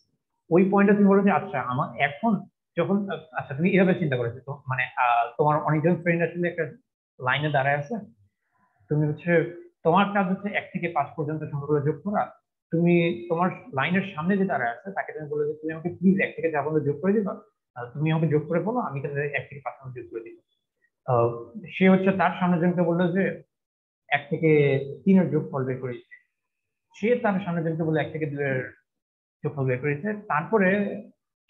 ওই পয়েন্টে তুমি বলো যে আচ্ছা আমার এখন যখন আচ্ছা তুমি এভাবে চিন্তা করেছো তো, মানে তোমার অনেকজন ফ্রেন্ড আসলে একটা লাইনে দাঁড়ায় আছে, তুমি হচ্ছে তোমার কাজ হচ্ছে 1 থেকে 5 পর্যন্ত সংখ্যাগুলো যোগ করা, তুমি তোমার লাইনের সামনে যে দাঁড়ায় আছে তাকে তুমি বলে যে তুমি আমাকে প্লিজ 1 থেকে 4 পর্যন্ত যোগ করে দিবা, তুমি আমাকে যোগ করে বলো, আমি তাহলে 1 থেকে 5 যোগ করে দিব। সে হচ্ছে তার সামনের জনকে বললো যে 1 থেকে 3 এর যোগফল বের করে দিতে। সে তার সামনের জনকে বললো 1 থেকে 2 এর যোগফল বের করে দিতে। তারপরে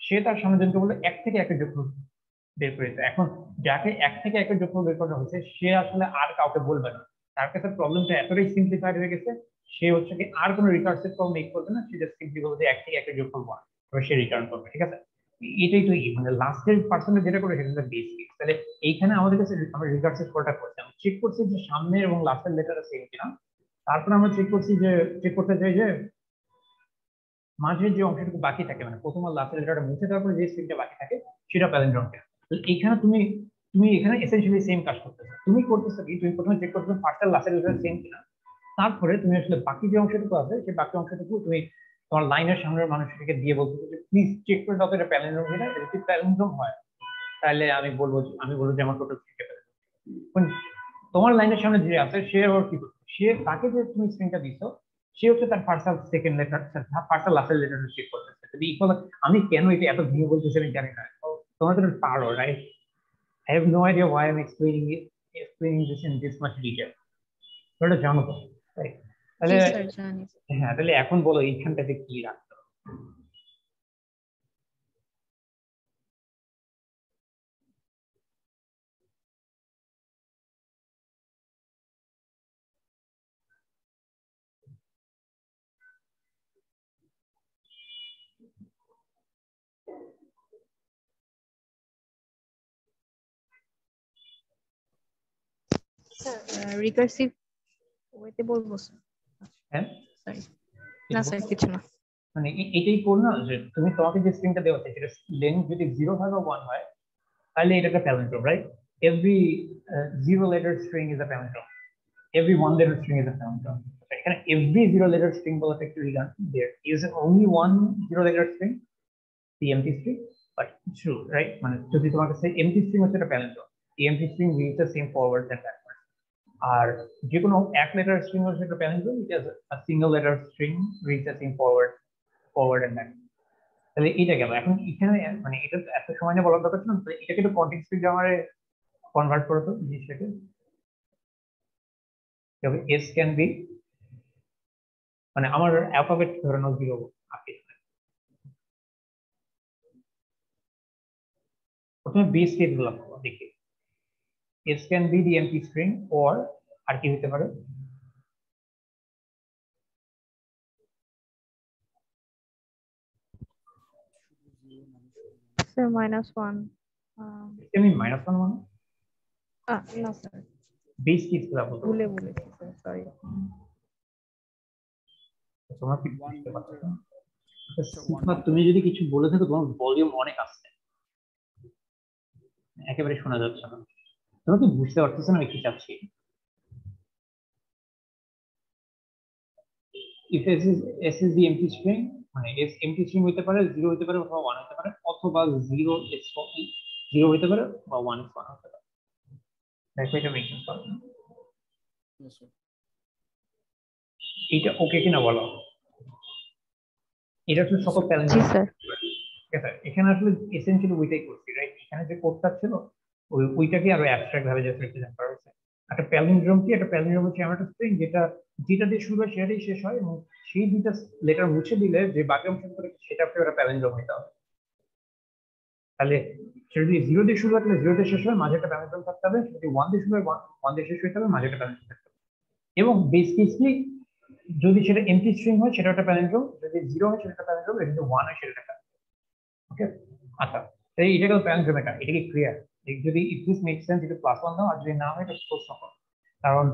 সে তার সামনের জনকে বললো 1 থেকে 1 এর যোগফল বের করে দিতে। এখন যাকে 1 থেকে 1 এর যোগফল বের করা হয়েছে সে আসলে আর কাউকে বলবে না, তার কাছে প্রবলেমটা এতটাই সিম্পলিফাইড হয়ে গেছে, সে হচ্ছে কি আর কোনো রিকার্সিভ কল মেক করবে না, সে জাস্ট সিম্পলি বলবে যে 1 থেকে 1 এর যোগফল 1, তবে সে রিটার্ন করবে। ঠিক আছে, এটাই তো মানে লাস্টের পার্সেন্টে যেটা করে সেটা বেস কেস। তাহলে এইখানে আমাদের কাছে আমরা রিকার্সিভ কলটা করছি, আমরা চেক করছি যে সামনে এবং লাস্টের লেটার সেম কিনা। তারপর আমরা চেক করতে চাই যে মাঝের যে অংশটুকু বাকি থাকে, মানে প্রথম আর লাস্টের লেটারটা মুছে দেওয়ার পরে যে স্ট্রিংটা বাকি থাকে সেটা প্যালিন্ড্রোম কিনা। তো এইখানে তুমি এখানে এসেনশিয়ালি সেম কাজ করতেছো। তুমি করতেছো কি, তুমি প্রথমে চেক করতেছো ফার্স্ট আর লাস্টের লেটার সেম কিনা, তারপরে তুমি আসলে বাকি যে অংশটুকু আছে সেই বাকি অংশটুকু তুমি তোমার লাইনের সামনের মানুষটিকে দিয়ে বলতে যে প্লিজ চেক করে দাও এটা প্যালিন্ড্রোম কিনা। যদি প্যালিন্ড্রোম হয় তাহলে আমি বলবো যে আমার টোটাল স্ট্রিংটা প্যালিন্ড্রোম। তোমার লাইনের সামনে যে আছে সে আবার কি করছে, সে তাকে যে তুমি স্ট্রিংটা দিছো সে হচ্ছে তার ফার্স্ট আর সেকেন্ড লেটার, ফার্স্ট আর লাস্টের লেটারটা চেক করতেছে। যদি ইকুয়াল, আমি কেন এটা এত ভিন্ন বলতেছি আমি জানি না, তোমরা তো পারো, right? I have no idea why I'm explaining this in this much detail. তোমরা জানো তো, রাইট? তাহলে জি স্যার জানি। হ্যাঁ, তাহলে এখন বলো এইখানটাতে কি রাখতে হবে? স্যার রিকার্সিভ ওয়েতে বলবো স্যার? হ্যাঁ, সরি, না স্যার কিছু না। মানে এটাই করো না যে তুমি তোমাকে যে স্ট্রিংটা দেওয়া আছে সেটা লেন্থ যদি 0 হয় বা 1 হয় তাহলে এটা একটা palindrome, right? Every 0 letter string is a palindrome. Every 1 letter string is a palindrome. এখানে every 0 letter string বলা একটা redundant, there is only one 0 letter string, the empty string, but true, right? মানে যদি তোমার কাছে empty string হচ্ছে একটা palindrome, the empty string reads the same forward and backward. আর যে কোনো এক লেটার স্ট্রিং হচ্ছে একটা palindrome, it is a single letter string reads the same forward and backward. তাহলে এটা গেল। এখন এখানে মানে এটা এত সময় নিয়ে বলার দরকার ছিল না, এটাকে একটু কনটেক্সট ফ্রি গ্রামারে কনভার্ট করো তো জিনিসটাকে। তবে এস ক্যান বি, মানে আমার অ্যালফাবেট ধরানো 0 আছে, প্রথমে বেস কেস গুলো দেখি। S can be the empty string, or আর কি হতে পারে? স্যার -1। আমি -1 মানে না স্যার, বেস কেস গুলো বলতে ভুলে বলেছি স্যার, সরি। তোমরা কি বুঝতে পারছো? তুমি যদি কিছু বলে থাকো তোমার ভলিউম অনেক আসছে, একেবারে শোনা যাচ্ছে না। তোমরা কি বুঝতে পারতেছো না আমি কি চাচ্ছি? if s is the empty string, মানে s empty string হতে পারে 0 হতে পারে অথবা 1 হতে পারে, অথবা 0 is 0 হতে পারে বা 1 is 1 হতে পারে। দেখো এটা মেক সেন্স করে? এটা ওকে কিনা বলো? এটা তো সকল জি প্যালিন্ড্রোম। স্যার। ঠিক আছে, এখানে আসলে এসেনশিয়ালি ওইটাই করছি, রাইট? এখানে যে কোডটা ছিল ওইটাকে আরো অ্যাবস্ট্রাক্ট ভাবে জাস্ট রিপ্রেজেন্ট করা হয়েছে। একটা প্যালিন্ড্রোম কি? একটা প্যালিন্ড্রোম হচ্ছে এমন একটা স্ট্রিং যেটা দিয়ে শুরু হয় সেটাই শেষ হয়, এবং সেই দুইটা লেটার মুছে দিলে যে বাকি অংশটা সেটা একটা প্যালিন্ড্রোম হতে হবে। তাহলে সেটা যদি 0 দিয়ে শুরু হয় তাহলে 0 দিয়ে শেষ হয়, মাঝে একটা প্যালিন্ড্রোম থাকতে হবে। যদি 1 দিয়ে শুরু হয় 1 দিয়ে শেষ হতে হবে, মাঝে একটা প্যালিন্ড্রোম থাকতে হবে। এবং বেস কেসলি যদি সেটা এমটি স্ট্রিং হয় সেটা একটা প্যালিন্ড্রোম, যদি 0 হয় সেটা একটা প্যালিন্ড্রোম, যদি 1 হয় সেটা একটা। ওকে, আচ্ছা, এই এটা গেল প্যালিন্ড্রোম। এটা কি ক্লিয়ার? যদি ইট দিস মেক সেন্স একটু +1 দাও, আর যদি না হয় এটা প্রশ্ন করো। কারণ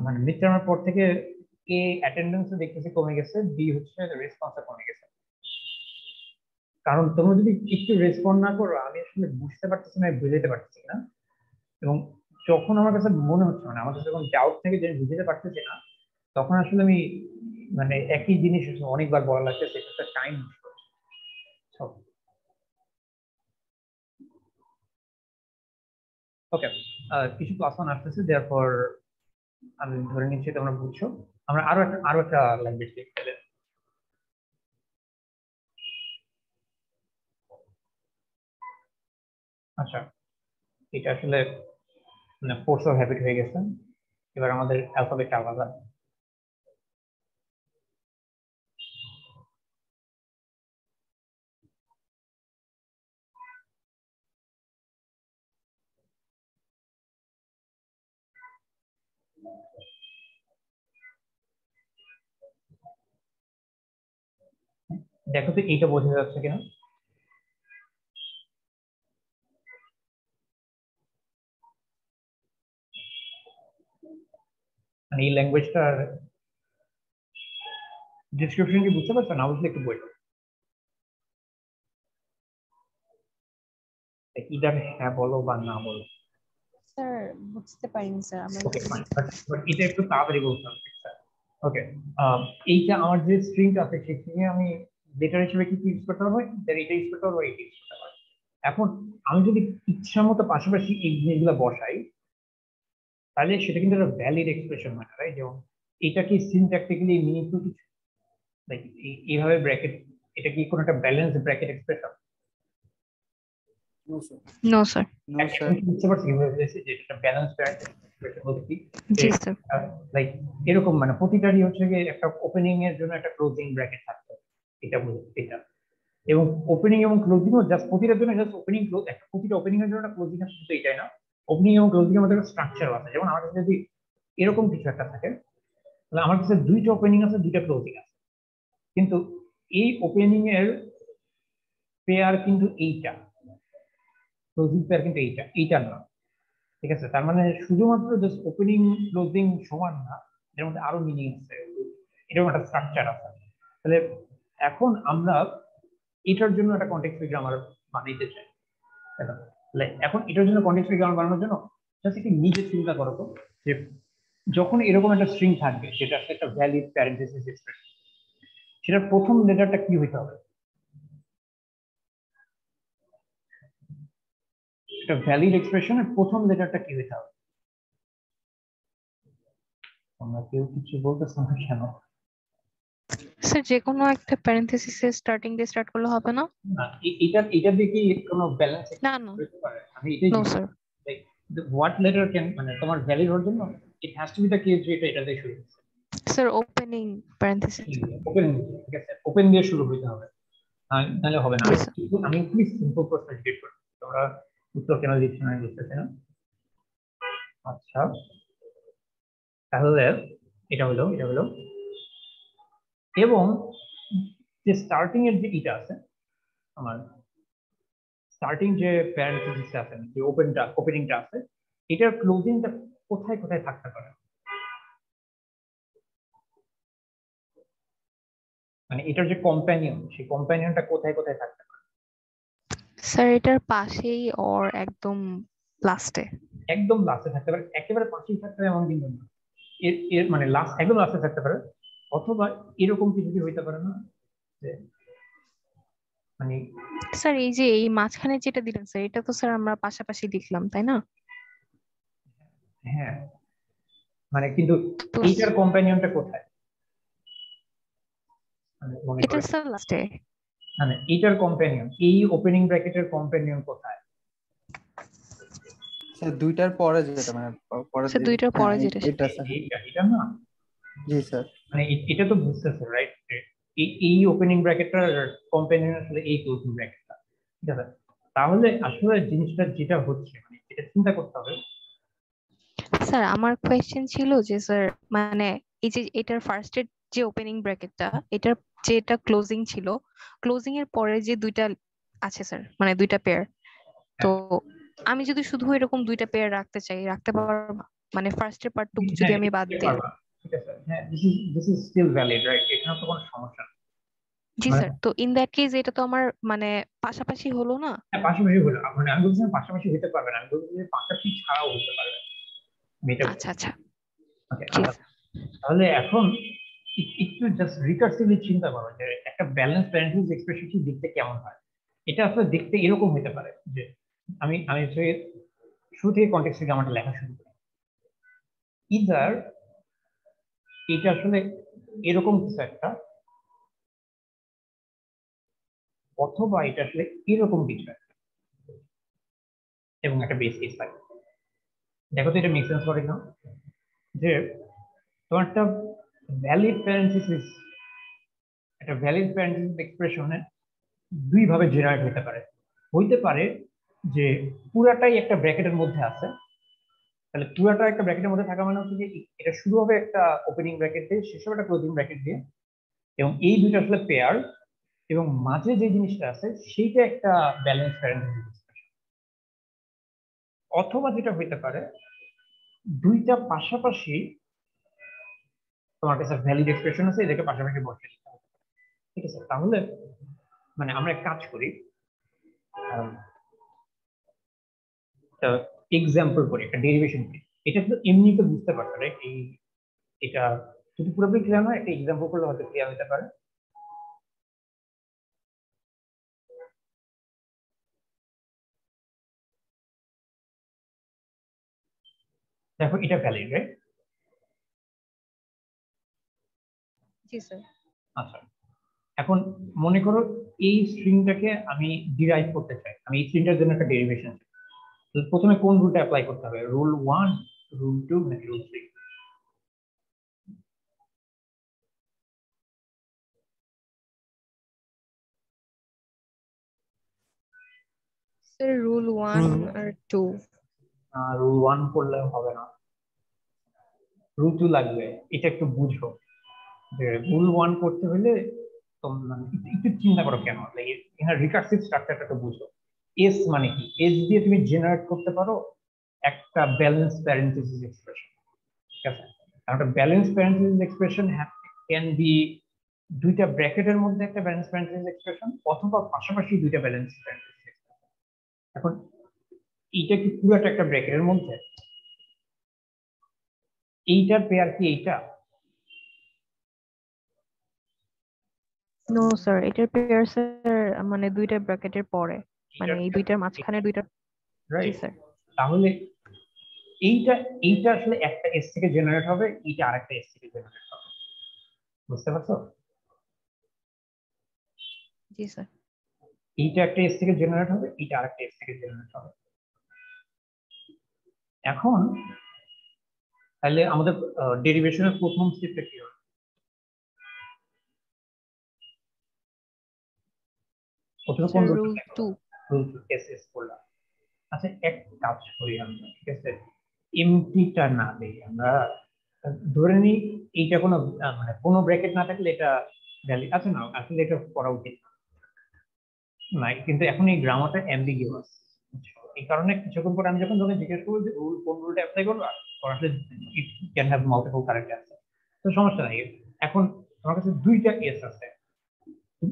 মানে মিড টার্মের পর থেকে এ অ্যাটেন্ডেন্স দেখতেছি কমে গেছে, বি হচ্ছে রেসপন্সটা কমে গেছে। কারণ তোমরা যদি একটু রেসপন্ড না করো আমি আসলে বুঝতে পারতেছি না, বুঝাইতে পারতেছি না। এবং যখন আমার কাছে মনে হচ্ছে মানে আমার কাছে যখন ডাউট থেকে যে বুঝতে পারতেছি না, তখন আসলে আমি মানে একই জিনিস অনেকবার বলা লাগতেছে, একটা টাইম নষ্ট করছে। ওকে, কিছু +1 আসতেছে, দেয়ারপর আমি ধরে নিচ্ছি তোমরা বুঝছো। আমরা আরো একটা ল্যাঙ্গুয়েজ লিখি তাহলে। আচ্ছা, এটা আসলে মানে ফোর্স অফ হ্যাবিট হয়ে গেছে। এবার আমাদের অ্যালফাবেট আলাদা। দেখো তো এইটা বোঝা যাচ্ছে কিনা। মানে এই ল্যাঙ্গুয়েজটার ডিসক্রিপশন কি বুঝতে পারছো? না বুঝলে একটু বই ইদার হ্যাঁ বলো বা না বলো। স্যার বুঝতে পারিনি স্যার আমরা ওকে ফাইন, বাট এটা একটু তাড়াতাড়ি বলতে হবে স্যার। ওকে, এইটা আমার যে স্ট্রিংটা আছে সেই স্ট্রিংয়ে আমি লেটার হিসেবে কি ইউজ করতে পারবো? এটা ইউজ করতে পারবো, এটা ইউজ করতে পারবো। এখন আমি যদি ইচ্ছা মতো পাশাপাশি এই জিনিসগুলো বসাই, তাহলে সেটা কিন্তু একটা ভ্যালিড এক্সপ্রেশন হয়, রাইট? যেমন এটা কি সিনট্যাকটিক্যালি মিনিংফুল কিছু, লাইক এইভাবে ব্র্যাকেট, এটা কি কোনো একটা balance bracket expression? No sir. No sir. No এখন স্যার। কি বুঝতে পারছি কিভাবে বলেছি যে এটা ব্যালেন্স ব্র্যাকেট এক্সপ্রেশন বলতে কি? জি স্যার। লাইক এরকম মানে প্রতিটারই হচ্ছে গিয়ে একটা ওপেনিং এর জন্য একটা ক্লোজিং ব্র্যাকেট থাকতে হবে, এটা বুঝতে এটা। এবং ওপেনিং এবং ক্লোজিং ও জাস্ট প্রতিটার জন্য জাস্ট ওপেনিং ক্লোজ, একটা প্রতিটা ওপেনিং এর জন্য একটা ক্লোজিং আছে, শুধু এটাই না, ওপেনিং এবং ক্লোজিং এর মধ্যে একটা স্ট্রাকচার আছে। যেমন আমার কাছে যদি এরকম কিছু একটা থাকে, তাহলে আমার কাছে দুইটা ওপেনিং আছে, দুইটা ক্লোজিং আছে, কিন্তু এই ওপেনিং এর পেয়ার কিন্তু এইটা, ক্লোজিং পেয়ার কিন্তু এইটা না। ঠিক আছে, তার মানে শুধুমাত্র জাস্ট ওপেনিং ক্লোজিং সমান না, এর মধ্যে আরো মিনিং আছে, এরকম একটা স্ট্রাকচার আছে। তাহলে এখন আমরা এটার জন্য একটা কনটেক্সট ফ্রি গ্রামার বানাইতে চাই, তাই না? তাহলে এখন এটার জন্য কনটেক্সট ফ্রি গ্রামার বানানোর জন্য জাস্ট একটু নিজে চিন্তা করো তো, যে যখন এরকম একটা স্ট্রিং থাকবে যেটা একটা ভ্যালিড প্যারেন্থেসিস এক্সপ্রেশন, সেটার প্রথম লেটারটা কি হইতে হবে? একটা ভ্যালিড এক্সপ্রেশনের প্রথম লেটারটা কি হইতে হবে? তোমরা কেউ কিছু বলতেছো না কেন? স্যার যে কোনো একটা প্যারেনথেসিসের স্টার্টিং দিয়ে স্টার্ট করলে হবে না? না, এটা দিয়ে কি কোনো ব্যালেন্স না না। হতে পারে? আমি এটাই নো জিজ্ঞেস sir. Like what letter can, মানে তোমার ভ্যালিড হওয়ার জন্য it has to B the case যে এটা দিয়ে শুরু হচ্ছে। Sir opening parenthesis. ওপেন, ঠিক আছে, ওপেন দিয়ে শুরু হইতে হবে, নাহলে হবে না। জি স্যার। আমি খুবই সিম্পল প্রশ্ন জিজ্ঞেস করছি, তোমরা উত্তর কেন দিচ্ছ না বুঝতেছি না। আচ্ছা, তাহলে এটা হলো এবং যে স্টার্টিং এর যে এটা আছে, আমার স্টার্টিং যে প্যারেন্থেসিসটা আছে, যে ওপেনিংটা আছে, এটার ক্লোজিংটা কোথায় কোথায় থাকতে পারে? মানে এটার যে কম্প্যানিয়ন, সেই কম্প্যানিয়নটা কোথায় কোথায় থাকতে পারে? স্যার এটার পাশেই ওর একদম লাস্টে। একদম লাস্টে থাকতে পারে, একেবারে পাশেই থাকতে পারে এমন কিন্তু না। এর এর মানে লাস্ট, একদম লাস্টে থাকতে পারে, অথবা এরকম কিছু কি হইতে পারে না যে মানে স্যার এই যে এই মাঝখানে যেটা দিলেন স্যার, এটা তো স্যার আমরা পাশাপাশি লিখলাম তাই না? হ্যাঁ, মানে কিন্তু তো এইটার কম্প্যানিয়নটা কোথায়? মানে মনে এটা করে, স্যার লাস্টে। মানে এইটার কম্প্যানিয়ন, এই ওপেনিং ব্র্যাকেটের কম্প্যানিয়ন কোথায়? স্যার দুইটার পরে যেটা মানে পরে স্যার যে দুইটার হ্যাঁ পরে যেটা এটা স্যার। এটা না, জি স্যার। মানে এটা তো বুঝতেছে রাইট, এই ওপেনিং ব্র্যাকেটটার কম্প্যানিয়ন আসলে এই ক্লোজিং ব্র্যাকেটটা, ঠিক আছে? তাহলে আসলে জিনিসটা যেটা হচ্ছে, মানে এটা চিন্তা করতে হবে। স্যার আমার কোয়েশ্চেন ছিল যে স্যার মানে এই যে এটার ফার্স্টের যে ওপেনিং ব্র্যাকেটটা, এটার যেটা ক্লোজিং ছিল, ক্লোজিং এর পরে যে দুইটা আছে স্যার, মানে দুইটা পেয়ার, তো আমি যদি শুধু এরকম দুইটা পেয়ার রাখতে চাই রাখতে পারবো? মানে ফার্স্টের পার্টটুকু যদি হ্যাঁ, আমি বাদ এটা দিই। পারবা, ঠিক আছে, হ্যাঁ, this is still valid, right? এখানে তো কোনো সমস্যা নেই। জি মানে স্যার, তো ইন দ্যাট কেস এটা তো আমার মানে পাশাপাশি হলো না? হ্যাঁ, পাশাপাশি হলো, মানে আমি বলছি না পাশাপাশি হতে পারবে না, আমি বলছি যে পাশাপাশি ছাড়াও হতে পারবে, আমি এটা বলছি। আচ্ছা আচ্ছা। ওকে, জি আচ্ছা, তাহলে এখন একটু জাস্ট রিকার্সিভলি চিন্তা করো যে একটা ব্যালেন্স প্যারেন্থেসিস এক্সপ্রেশন দেখতে কেমন হয়। এটা আসলে দেখতে এরকম হতে পারে যে আমি শুরু থেকে কনটেক্সট থেকে আমার লেখা শুরু করি, ইদার এটা আসলে এরকম কিছু একটা, অথবা এটা আসলে এরকম কিছু একটা। এবং একটা বেস কেস লাগে। দেখো তো এটা মেক সেন্স করে না, যে তোমার একটা ভ্যালিড প্যারেন্থেসিস এক্সপ্রেশনে দুই ভাবে জেনারেট হইতে পারে যে পুরাটাই একটা ব্র্যাকেটের মধ্যে আছে, তাহলে পুরাটা একটা ব্র্যাকেটের মধ্যে থাকা মানে হচ্ছে যে এটা শুরু হবে একটা ওপেনিং ব্র্যাকেট দিয়ে, শেষ হবে একটা ক্লোজিং ব্র্যাকেট দিয়ে, এবং এই দুইটা আসলে পেয়ার, এবং মাঝে যে জিনিসটা আছে সেইটা একটা ব্যালেন্স প্যারেন্থেসিস এক্সপ্রেশন। অথবা যেটা হইতে পারে দুইটা পাশাপাশি তোমার কাছে ভ্যালিড এক্সপ্রেশন আছে, এদেরকে পাশাপাশি বসিয়ে দিতে হবে। ঠিক আছে, তাহলে মানে আমরা এক কাজ করি, এক্সাম্পল করি, একটা ডেরিভেশন করি। এটা তো এমনি তো বুঝতে পারছো রাইট? এটা যদি পুরোপুরি ক্লিয়ার নয়, একটা এক্সাম্পল করলে হয়তো ক্লিয়ার হতে পারে। দেখো এটা ভ্যালিড রাইট? জি স্যার। আচ্ছা, এখন মনে করো এই স্ট্রিংটাকে আমি ডিরাইভ করতে চাই, আমি এই স্ট্রিংটার জন্য একটা ডেরিভেশন। প্রথমে কোন রুলটা অ্যাপ্লাই করতে হবে? রুল 1, রুল 2 নাকি রুল 3? স্যার রুল 1 আর 2। রুল 1 করলে হবে না, রুল 2 লাগবে। এটা একটু বুঝো যে রুল 1 করতে হলে মানে একটু চিন্তা করো কেন, এখানে রিকার্সিভ স্ট্রাকচারটা তো বুঝো। এস মানে কি? এস দিয়ে তুমি জেনারেট করতে পারো একটা ব্যালেন্স প্যারেন্থেসিস এক্সপ্রেশন। ঠিক আছে, একটা balance parenthesis expression can be দুইটা ব্র্যাকেটের মধ্যে একটা ব্যালেন্স প্যারেন্থেসিস এক্সপ্রেশন, অথবা পাশাপাশি দুইটা ব্যালেন্স প্যারেন্থেসিস এক্সপ্রেশন। এখন এইটা কি পুরোটা একটা ব্র্যাকেটের মধ্যে? এইটার পেয়ার কি এইটা? নো স্যার, এটার পেয়ার স্যার মানে দুইটা ব্র্যাকেটের পরে, মানে এই দুইটার মাঝখানে দুইটা। জি রাইট, স্যার। তাহলে এইটা এইটা আসলে একটা এস থেকে জেনারেট হবে, এইটা আরেকটা এস থেকে জেনারেট হবে। বুঝতে পারছো? জি স্যার। এইটা একটা এস থেকে জেনারেট হবে, এইটা আরেকটা এস থেকে জেনারেট হবে। এখন তাহলে আমাদের ডেরিভেশনের প্রথম স্টেপটা কি হবে? প্রথমে কোন স্যার রুলটা রুল অ্যাপ্লাই 2। করব? রুল 2 এস এস করলাম। আচ্ছা, এক কাজ করি আমরা, ঠিক আছে, এমটিটা না দেই আমরা, ধরে নিই এইটা কোনো মানে কোনো ব্র্যাকেট না থাকলে এটা ভ্যালিড আছে না, আসলে এটা করা উচিত না, কিন্তু এখন এই গ্রামারটা অ্যাম্বিগিউয়াস। এই কারণে কিছুক্ষণ পরে আমি যখন তোকে জিজ্ঞেস করবো যে রুল কোন রুলটা অ্যাপ্লাই করবো, আসলে it can have multiple correct answer, তো সমস্যা নাই। এখন আমার কাছে দুইটা এস আছে,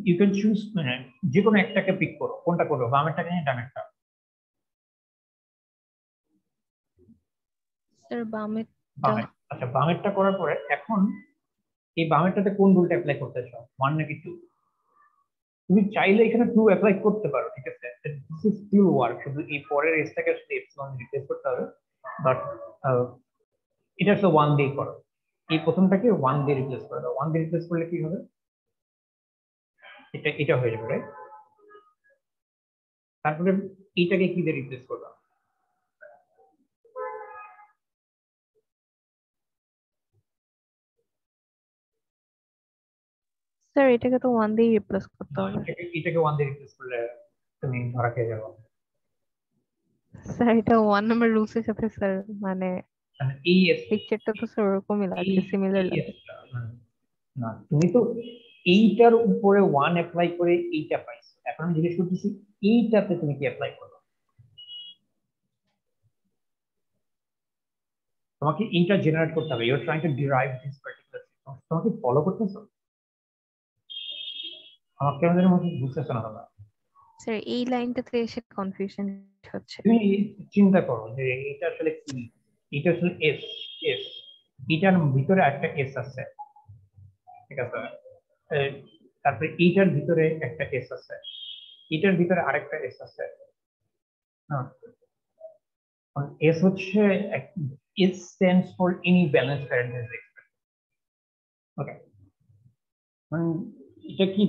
ইউ ক্যান চুজ, মানে যে কোনো একটাকে পিক করো, কোনটা করবো, বামেরটাকে না ডানেরটা? স্যার বামেরটা। বামের। আচ্ছা, বামেরটা করার পরে এখন এই বামেরটাতে কোন রুলটা অ্যাপ্লাই করতে চাও, 1 নাকি 2? তুমি চাইলে এখানে 2 অ্যাপ্লাই করতে পারো, ঠিক আছে, দিস ইজ স্টিল ওয়ার্ক, শুধু এই পরের এসটাকে আসলে এপসিলন রিপ্লেস করতে হবে, বাট এটা আসলে 1 দিয়ে করো। এই প্রথমটাকে 1 দিয়ে রিপ্লেস করে দাও। 1 দিয়ে রিপ্লেস করলে কি হবে? এটা এটা হয়ে যাবে রাইট? তারপরে এইটাকে কি দিয়ে রিপ্লেস করবা? স্যার এটাকে তো 1 দিয়ে রিপ্লেস করতে হবে। এটাকে 1 দিয়ে রিপ্লেস করলে তুমি ধরা খেয়ে যাবো। স্যার এটা 1 নাম্বার রুলসের সাথে স্যার মানে মানে এই পিকচারটা তো স্যার ওরকমই লাগছে, সিমিলার লাগছে। না, তুমি তো এইটার উপরে 1 অ্যাপ্লাই করে এইটা পাইছো, এখন আমি জিজ্ঞেস করতেছি এইটাতে তুমি কি অ্যাপ্লাই করবে? তোমাকে এইটা জেনারেট করতে হবে, you are trying to derive this particular system, তোমাকে ফলো করতেছো? আমার কেন জানি মনে বুঝতেছো না তোমরা। স্যার এই লাইনটাতে এসে কনফিউশন হচ্ছে। তুমি চিন্তা করো যে এটা আসলে কি, এটা আসলে এস, এস, এটার ভিতরে একটা এস আছে, ঠিক আছে, তারপরে এইটার ভিতরে একটা এস আছে, এটার ভিতরে আরেকটা এস আছে। হ্যাঁ, এস হচ্ছে S stands for any balanced parenthesis expression. Okay, মানে এটা কি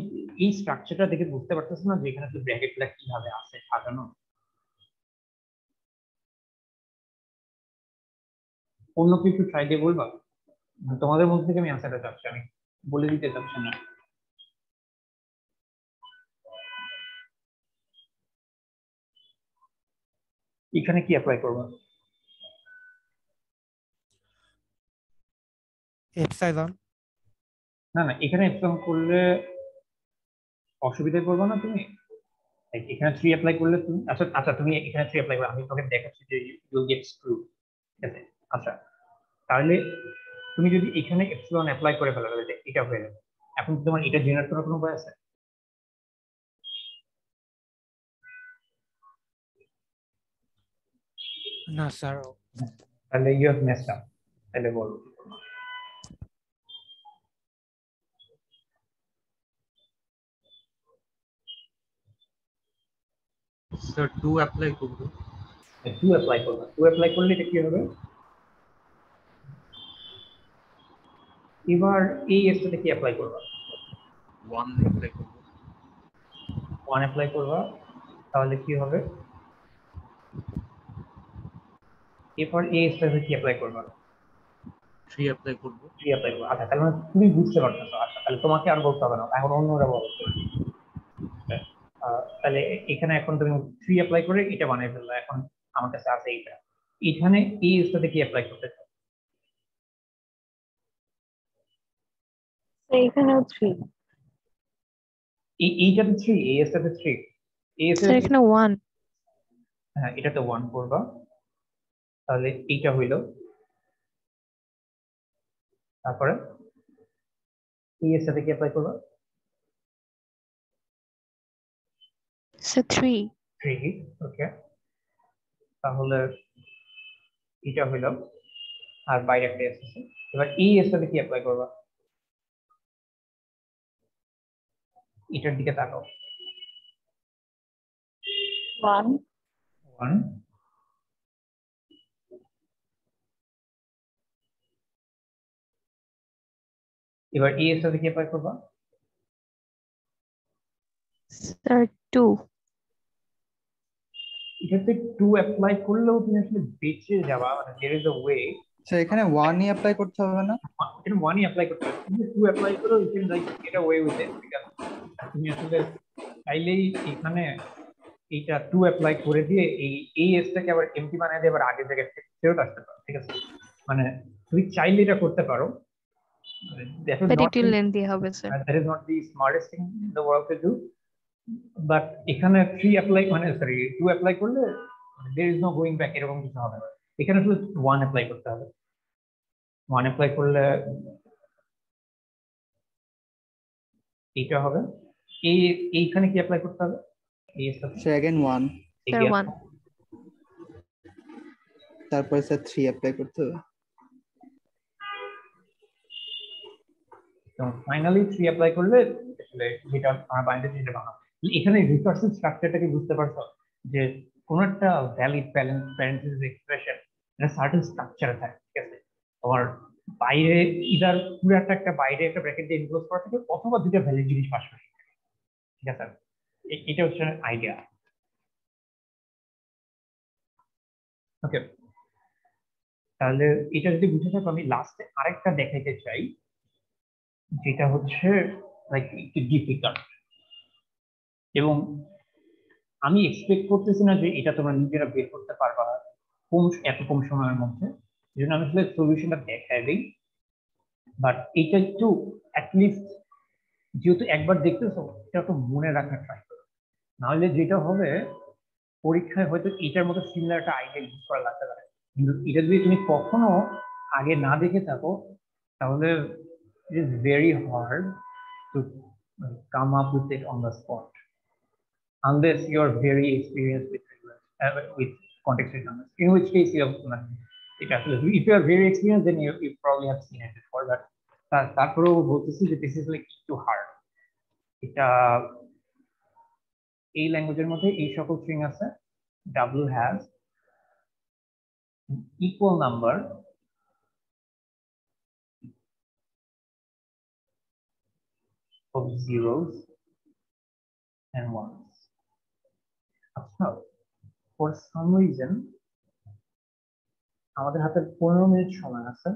এই স্ট্রাকচারটা দেখে বুঝতে পারতেছ না যে এখানে আসলে ব্র্যাকেটগুলো কিভাবে আছে সাজানো? অন্য কিছু ট্রাই দিয়ে বলবা? তোমাদের মধ্যে থেকে আমি আনসারটা চাচ্ছি, আমি বলে দিতে চাচ্ছি না। এখানে কি অ্যাপ্লাই করবা? এপসাইলন। না না, এখানে এপ্সিলন করলে অসুবিধায় পড়বা না তুমি? এখানে 3 অ্যাপ্লাই করলে তুমি, আচ্ছা আচ্ছা, তুমি এখানে 3 অ্যাপ্লাই করলে আমি তোকে দেখাচ্ছি যে ইউ গেট স্ক্রু, ঠিক আছে? আচ্ছা, তাহলে তুমি যদি এখানে এপসিলন অ্যাপ্লাই করে ফেলো তাহলে এটা হয়ে যাবে। এখন কি তোমার এটা জেনারেট করার কোনো উপায় আছে? না স্যার। তাহলে ইউ হ্যাভ মেসড আপ। তাহলে বলো। স্যার 2 অ্যাপ্লাই করব। 2 অ্যাপ্লাই করবা, 2 অ্যাপ্লাই করলে এটা কি হবে? এবার এই স্টেটে কি অ্যাপ্লাই করবা? 1 অ্যাপ্লাই করব। 1 অ্যাপ্লাই করবা, তাহলে কি হবে? এরপর এই স্টেটে কি অ্যাপ্লাই করবা? 3 অ্যাপ্লাই করব। 3 অ্যাপ্লাই করবা। আচ্ছা, তাহলে তুমি বুঝতে পারতেছো। আচ্ছা, তাহলে তোমাকে আর বলতে হবে না, এখন অন্যরা বলো। তাহলে এখানে এখন তুমি 3 অ্যাপ্লাই করে এটা বানিয়ে ফেললা। এখন আমার কাছে আছে এইটা, এখানে এই স্টেটে কি অ্যাপ্লাই করতে চাও? এখানেও 3। এইটাতে 3, এই স্টেটে 3, এই স্যার স্টেটে, এখানে 1। হ্যাঁ এটাতে 1 করবা, তাহলে এইটা হইলো। তারপরে এই স্টেটে কি অ্যাপ্লাই করবা? স্যার 3। 3, ওকে। তাহলে এটা হইলো, আর বাইরে একটা এস আছে। এবার এই স্টেটে কি অ্যাপ্লাই করবা? এটার দিকে তাকাও। 1। 1, এবার এই স্টেটে কি অ্যাপ্লাই করবা? স্যার 2। এটাতে 2 অ্যাপ্লাই করলেও তুমি আসলে বেঁচে যাবা, মানে there is a way। আচ্ছা, এখানে 1ই অ্যাপ্লাই করতে হবে না? এটা 1ই অ্যাপ্লাই করতে হবে, তুমি 2 অ্যাপ্লাই করো, you can like get away with it, ঠিক আছে? তুমি আসলে চাইলেই এখানে এইটা 2 অ্যাপ্লাই করে দিয়ে এই এসটাকে আবার এমটি বানিয়ে দিয়ে আবার আগের জায়গায় ফেরত আসতে পারো, ঠিক আছে? মানে তুমি চাইলে এটা করতে পারো। That is বাট not একটু লেন্দি হবে sir. that is not the smartest thing in the world to do, but এখানে 3 অ্যাপ্লাই, মানে সরি 2 অ্যাপ্লাই করলে there is no going back, এরকম কিছু হবে না। এখানে আসলে 1 অ্যাপ্লাই করতে হবে। 1 অ্যাপ্লাই করলে এইটা হবে। এইখানে কি অ্যাপ্লাই করতে হবে? এই স্টেপে সে अगेन 1, স্যার 1। তারপরে স্যার 3 অ্যাপ্লাই করতে হবে। তো ফাইনালি 3 অ্যাপ্লাই করলে আসলে যেটা আমার বাইন্ডার যেটা বানাবো। এখানে রিকার্সিভ স্ট্রাকচারটাকে বুঝতে পারছো যে কোন একটা ভ্যালিড প্যারেন্থেসিস এক্সপ্রেশন এটা সার্টেন স্ট্রাকচার থাকে, ঠিক আছে? তোমার বাইরে ইদার পুরো একটা বাইরে একটা ব্র্যাকেট দিয়ে এনক্লোজ করা থাকে, অথবা দুটো ভ্যালিড জিনিস পাশাপাশি থাকে, ঠিক আছে? এটা হচ্ছে আইডিয়া। ওকে, তাহলে এটা যদি বুঝে থাকো, আমি লাস্টে আরেকটা দেখাইতে চাই, যেটা হচ্ছে লাইক একটু ডিফিকাল্ট, এবং আমি এক্সপেক্ট করতেছি না যে এটা তোমরা নিজেরা বের করতে পারবা এত কম সময়ের মধ্যে। এই জন্য আমি আসলে সলিউশনটা দেখাই দিই, বাট এটা একটু অ্যাটলিস্ট যেহেতু একবার দেখতেছো, এটা একটু মনে রাখার ট্রাই করো। নাহলে যেটা হবে, পরীক্ষায় হয়তো এটার মতো সিমিলার একটা আইডিয়া ইউজ করা লাগতে পারে, কিন্তু এটা যদি তুমি কখনো আগে না দেখে থাকো, তাহলে it is very hard to come up with it on the spot, unless you are very experienced with context-free numbers, in which case you have it actually, if you are very experienced, then you probably have seen it before, but তারপরেও বলতেছি যে this is like too hard. এটা এই ল্যাঙ্গুয়েজের মধ্যে এই সকল string আছে, W has an equal number of zeros and ones. For some reason আমাদের হাতে 15 মিনিট সময় আছে,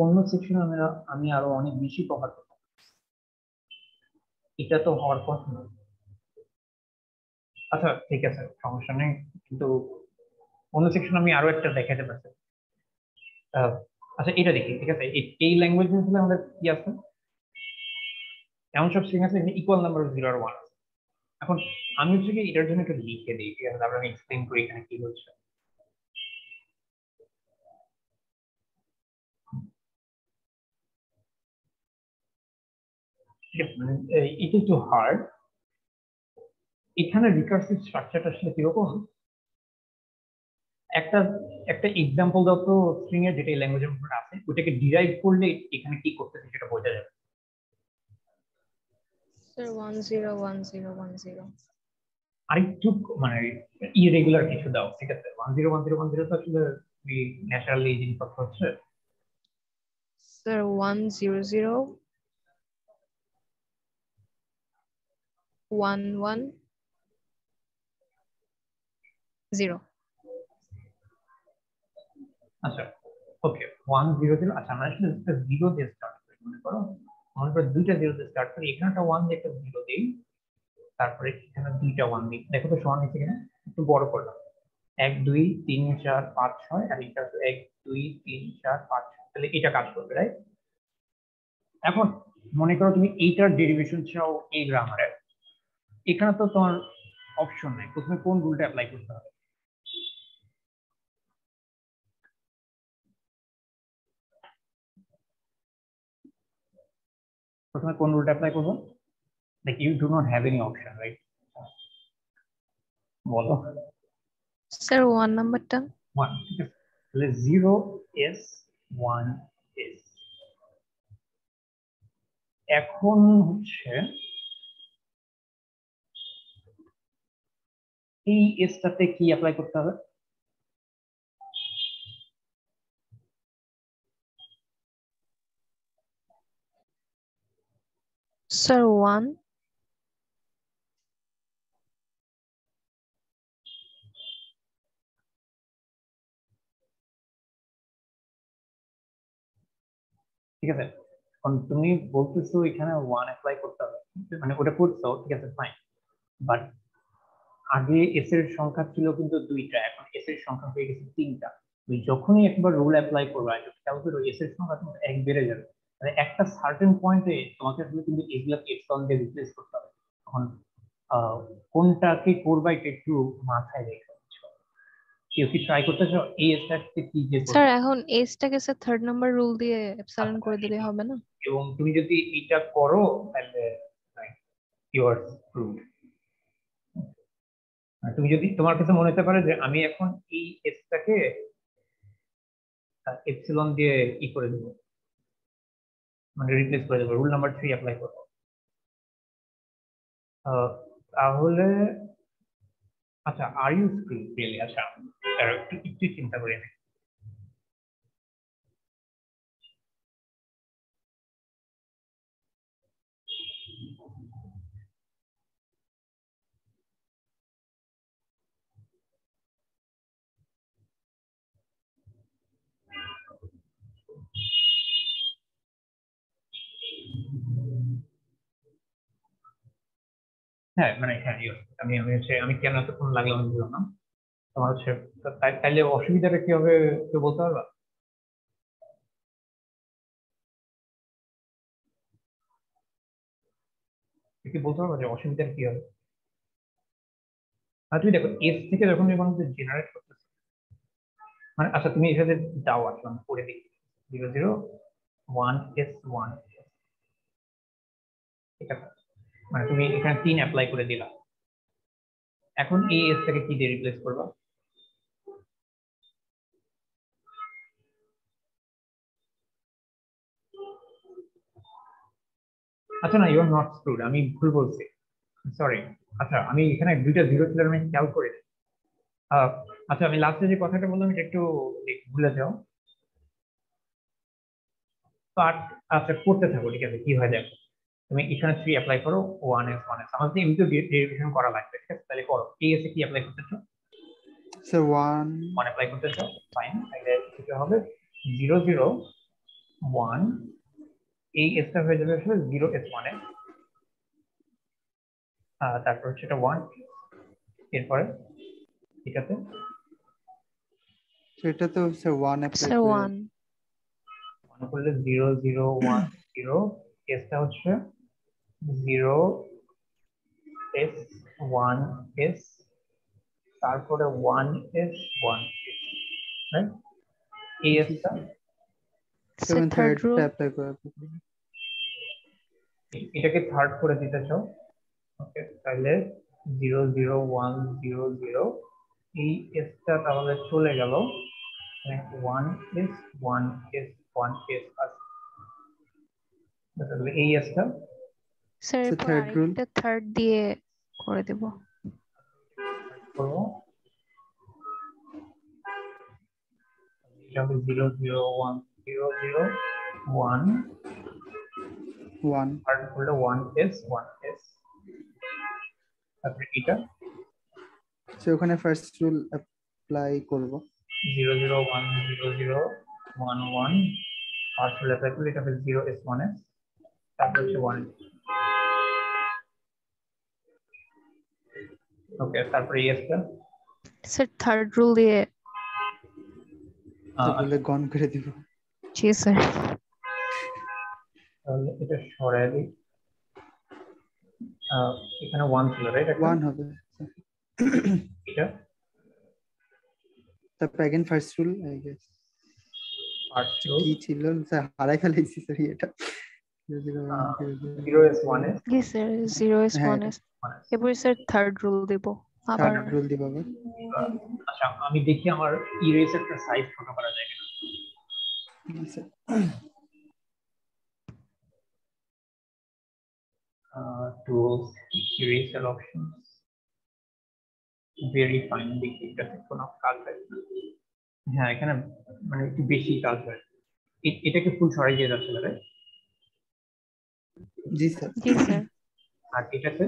অন্য সেকশনে আমি আরো অনেক বেশি কভার করব, এটা তো হওয়ার কথা না। আচ্ছা ঠিক আছে, সমস্যা নেই, কিন্তু অন্য সেকশন আমি আরো একটা দেখাতে পারছি। আচ্ছা এটা দেখি, ঠিক আছে, এই ল্যাঙ্গুয়েজ আসলে আমাদের কি আছে, এমন সব স্ট্রিং আছে ইকুয়াল নাম্বার 0 আর 1। এখন আমি হচ্ছে কি এটার জন্য একটু লিখে দিই, ঠিক আছে, তারপর আমি এক্সপ্লেইন করি এখানে কি হচ্ছে। এটা একটু হার্ড। এখানে রিকার্সিভ স্ট্রাকচারটা আসলে কিরকম, একটা একটা এক্সাম্পল দাও তো স্ট্রিং এর, যেটা এই ল্যাঙ্গুয়েজের মধ্যে আছে, ওটাকে ডিরাইভ করলে এখানে কি করতেছে সেটা বোঝা যাবে। স্যার 101010 আরেকটু মানে ইরেগুলার কিছু দাও, ঠিক আছে, 101010 তো আসলে ন্যাচারালি এই জিনিসপত্র হচ্ছে। স্যার 1001110 আচ্ছা ওকে 100, আচ্ছা আমরা আসলে জিরো দিয়ে স্টার্ট করি, মনে করো মনে করো দুইটা জিরো দিয়ে স্টার্ট করি, এখানে একটা 1 দিয়ে একটা 0 দিই, তারপরে এখানে দুইটা 1 দিই, দেখো তো সমান নিচে কিনা, একটু বড় করলাম, 1 2 3 4 5 6, আর এটা 1 2 3 4 5 6, তাহলে এটা কাজ করবে, রাইট? এখন মনে করো তুমি এইটার ডেরিভেশন চাও এই গ্রামারের, এখানে তো তোমার অপশন নাই, প্রথমে কোন রুলটা অ্যাপ্লাই করতে হবে? প্রথমে কোন রুলটা অ্যাপ্লাই করবো? Like you do not have any option, right? বলো। স্যার 1 নাম্বারটা 1, ঠিক আছে, তাহলে 0 is 1 is। এখন হচ্ছে এই এসটাতে কি অ্যাপ্লাই করতে হবে? স্যার 1 ঠিক আছে, এখন তুমি বলতেছো এখানে 1 অ্যাপ্লাই করতে হবে, মানে ওটা করছো, ঠিক আছে ফাইন, বাট আগে এস এর সংখ্যা ছিল কিন্তু 2টা, এখন এস এর সংখ্যা হয়ে গেছে 3টা। তুমি যখনই একবার রুল অ্যাপ্লাই করবে, খেয়াল করো এস এর সংখ্যা কিন্তু 1 বেড়ে যাবে, মানে একটা সার্টেন পয়েন্টে তোমাকে আসলে কিন্তু এগুলাকে এপসিলন দিয়ে রিপ্লেস করতে হবে। তখন কোনটাকে করবা এটা একটু মাথায় রেখে, বুঝছো? কেউ কি ট্রাই করতে চাও এই এসটাকে কি দিয়ে স্যার করবে? এখন এসটাকে স্যার 3rd নাম্বার রুল দিয়ে এপসাইলন করে দিলে হবে না? এবং তুমি যদি এটা করো তাহলে ইউ আর স্ক্রুড। তুমি যদি তোমার কাছে মনে হতে পারে যে আমি এখন এই এসটাকে এপসিলন দিয়ে ই করে দেবো, মানে রিপ্লেস করে দেবো, রুল নাম্বার 3 অ্যাপ্লাই করবো, তাহলে আচ্ছা আর ইউ স্ক্রুড রিয়েলি? আচ্ছা একটু চিন্তা করে নে। হ্যাঁ মানে হ্যাঁ আমি হচ্ছে আমি কেন এতক্ষণ লাগলো আমি বুঝলাম না। তোমার হচ্ছে তাইলে অসুবিধাটা কি হবে কেউ বলতে পারবা? কি বলতে পারবা যে অসুবিধাটা কি হবে? আর তুমি দেখো এস থেকে যখন তুমি কোনো জেনারেট করতেছো, মানে আচ্ছা তুমি এখানে দাও আসলে আমি করে দিই 001S1, ঠিক আছে, মানে তুমি এখানে 3 অ্যাপ্লাই করে দিলা, এখন এই এস টাকে কি দিয়ে রিপ্লেস করবা? আচ্ছা না ইউ আর নট স্ক্রুড, আমি ভুল বলছি, সরি। আচ্ছা আমি এখানে দুইটা জিরো ছিল আমি খেয়াল করি। আচ্ছা আমি লাস্টে যে কথাটা বললাম এটা একটু ভুলে যাও, বাট আচ্ছা করতে থাকো, ঠিক আছে, কি হয় দেখো, তুমি এখানে 3 অ্যাপ্লাই করো, 1S 1S, আমাদের এমনি তো ডেরিভেশন করা লাগবে, ঠিক আছে, তাহলে করো এই এসে কি অ্যাপ্লাই করতেছো? স্যার 1 1 অ্যাপ্লাই করতে চাও, ফাইন। তাহলে এটা হবে 0 0 1, এই এসটা হয়ে যাবে আসলে 0 S1 এ, তারপর হচ্ছে এটা 1, এরপরে এটাতে সেটা তো স্যার 1 অ্যাপ্লাই স্যার করে 1 1 করলে 0 0 1 0, এসটা হচ্ছে 0 S 1 S, তারপরে 1 S 1 S, রাইট? এই এসটা sir 7 third third rule apply করে এটাকে থার্ড করে দিতে চাও, ওকে, তাহলে 0 0 1 0 0, এই এসটা তাহলে চলে গেল 1 S 1 S 1 S আছে, তাহলে এই এসটা স্যার স্যার এরপর থার্ড রুল আরেকটা থার্ড দিয়ে করে দেব। করবো, এটা হবে 0 0 1 0 0 1, 1 থার্ড করলে 1 S 1 S, তারপরে এটা সো ওখানে ফার্স্ট রুল অ্যাপ্লাই করব 0 0 1 0 0 1 1, ফার্স্ট হলে অ্যাপ্লাই করলে এটা হবে 0 S 1 S, তারপর হচ্ছে 1, ওকে, তারপরে এই এসটা স্যার থার্ড রুল দিয়ে তাহলে গন করে দিব জি স্যার। তাহলে এটা সরাই দিই, এখানে 1 ছিল, রাইট? 1 হবে এটা তারপর again first rule I guess first কি ছিল স্যার হারাই ফেলেছি স্যার এটা 0 S 1 S, জি স্যার 0 হ্যাঁ, S1 S, এরপর স্যার থার্ড রুল দেব আবার। থার্ড রুল দিব আবার আচ্ছা আমি দেখি আমার ইরেজারটা সাইজ ছোট করা যায় কিনা। Sir Tools, eraser options, very fine, দেখি এটাতে কোনো কাজ হয় কিনা। হ্যাঁ, এখানে মানে একটু বেশি কাজ হয়, এটাকে ফুল সরাই দিয়ে যাচ্ছে, রাইট? জি স্যার জি স্যার। আর এটাতে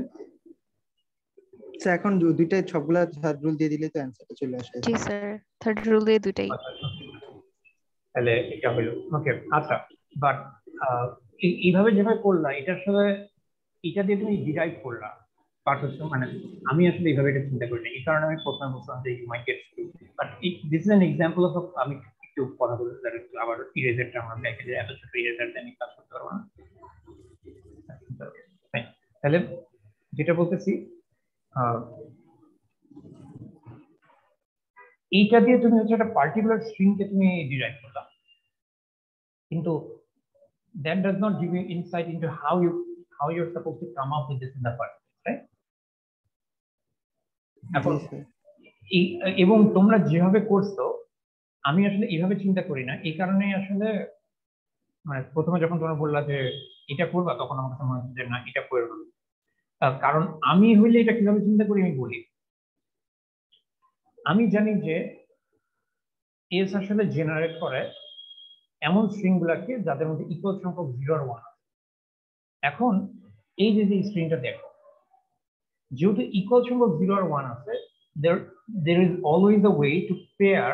স্যার এখন দুইটাই সবগুলা থার্ড রুল দিয়ে দিলে তো অ্যানসারটা চলে আসবে জি স্যার থার্ড রুল দিয়ে দুটাই। তাহলে এটা হলো ওকে। আচ্ছা, বাট এইভাবে যেভাবে করলা এটা আসলে এটা দিয়ে তুমি ডিরাইভ করলা, বাট হচ্ছে মানে আমি আসলে এইভাবে এটা চিন্তা করি না, এই কারণে আমি প্রথমে বলছিলাম যে you might get to, but this is an example of, আমি একটু কথা বলতে চাই আবার ইরেজারটা আমার ব্যাকে যে এত ছোট ইরেজার দিয়ে আমি কাজ করতে পারবো না। তাহলে যেটা বলতেছি, এইটা দিয়ে তুমি হচ্ছে একটা পার্টিকুলার স্ট্রিংকে তুমি ডিরাইভ করলা, কিন্তু that does not give you insight into how you're supposed to come up with this in the first place, right? এখন এবং তোমরা যেভাবে করছো আমি আসলে এইভাবে চিন্তা করি না, এই কারণে আসলে মানে প্রথমে যখন তোমরা বললা যে এটা করবা তখন আমার কাছে মনে হচ্ছে যে না এটা করবো, কারণ আমি হইলে এটা কিভাবে চিন্তা করি আমি বলি। আমি জানি যে এস আসলে জেনারেট করে এমন স্ট্রিং গুলাকে যাদের মধ্যে ইকুয়াল সংখ্যক 0 আর 1 আছে। এখন এই যে স্ট্রিংটা দেখো, যেহেতু ইকুয়াল সংখ্যক 0 আর 1 আছে, there is always a way to pair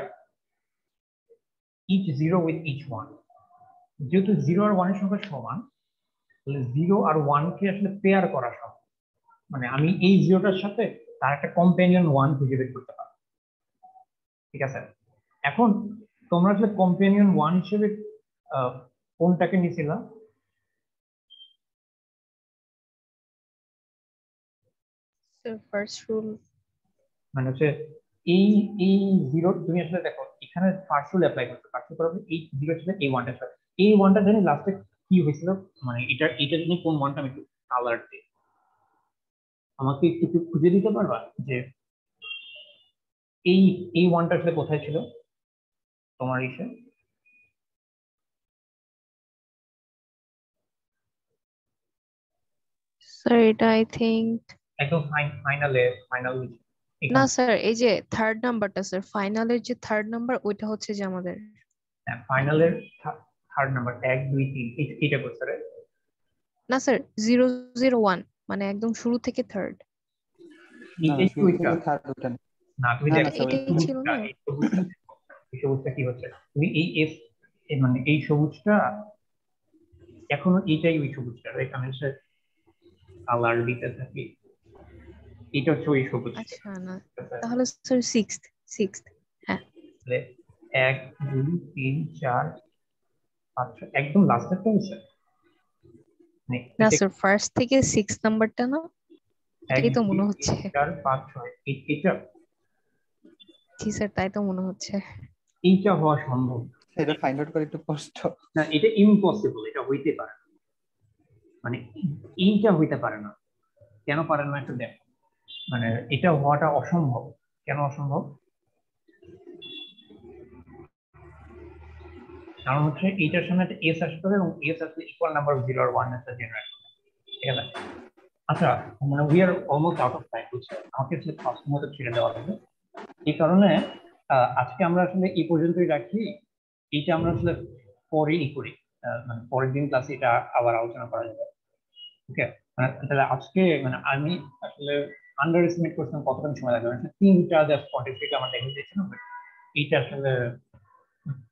each 0 with each 1. যেহেতু 0 আর 1 এর সংখ্যা সমান, তাহলে 0 আর 1 কে আসলে পেয়ার করা সম্ভব, মানে আমি এই 0টার সাথে তার একটা কম্পেনিয়ন 1 খুঁজে বের করতে পারবো, ঠিক আছে? এখন তোমরা আসলে কম্পেনিয়ন 1 হিসেবে কোনটাকে নিয়েছিলা? স্যার ফার্স্ট রুল মানে হচ্ছে এই 0 তুমি আসলে দেখো এখানে ফার্স্ট রুল অ্যাপ্লাই করতে পারছো, কারণ এই 0 ছিল এই 1টার সাথে, এই 1টা জানি লাস্টে কি হয়েছিল, মানে এটা জানি কোন 1টা আমি একটু কালার দিই, আমাকে একটু খুঁজে দিতে পারবা যে এই 1টা আসলে কোথায় ছিল তোমার ইসে? স্যার এটা আই থিংক একদম ফাইনাল না স্যার, এই যে থার্ড নাম্বারটা স্যার, ফাইনালের যে থার্ড নাম্বার ওইটা হচ্ছে যে আমাদের ফাইনালের থার্ড নাম্বার 1 2 3 এটা করছে, রাইট? না স্যার 001 মানে একদম শুরু থেকে থার্ড। এইটাই কি ওইটা? থার্ড ওটা না তুমি না, দেখো না, স্যার, এটাই ছিল না এই সবুজটা কি হচ্ছে, তুমি এই এস মানে এই সবুজটা এখনো এইটাই ওই সবুজটা, এখানে সে কালার দিতে থাকি, এটা হচ্ছে ওই সবুজটা। আচ্ছা না তাহলে স্যার সিক্সথ হ্যাঁ তাহলে 1 2 3 4 5 6 একদম লাস্টেরটা হচ্ছে না এটা স্যার ফার্স্ট থেকে সিক্স নাম্বারটা না 1 এটাই তো 2 মনে 3 হচ্ছে 4 5 6 এটা জি স্যার তাই তো মনে হচ্ছে এইটা হওয়া সম্ভব এটা ফাইন্ড আউট করে একটু কষ্ট। না, এটা ইম্পসিবল, এটা হইতে পারে না। মানে এইটা হইতে পারে না, কেন পারে না একটু দেখ, মানে এটা হওয়াটা অসম্ভব। কেন অসম্ভব? কারণ হচ্ছে এইটার সামনে একটা এস আসতে হবে এবং এস আসলে ইকুয়াল নাম্বার অফ 0 আর 1 এর সাথে জেনারেট হবে, ঠিক আছে? আচ্ছা, মানে we are almost out of time, বুঝছো? আমাকে আসলে ফার্স্ট মতো ছেড়ে দেওয়া লাগবে। এই কারণে আজকে আমরা আসলে এই পর্যন্তই রাখি। এইটা আমরা আসলে পরেই করি, মানে পরের দিন ক্লাসে এটা আবার আলোচনা করা যাবে। ওকে, মানে তাহলে আজকে মানে আমি আসলে আন্ডার এস্টিমেট করছিলাম কতটা সময় লাগবে, মানে তিনটা জাস্ট কন্টেক্সট আমার দেখে দিয়েছিলাম, এইটা আসলে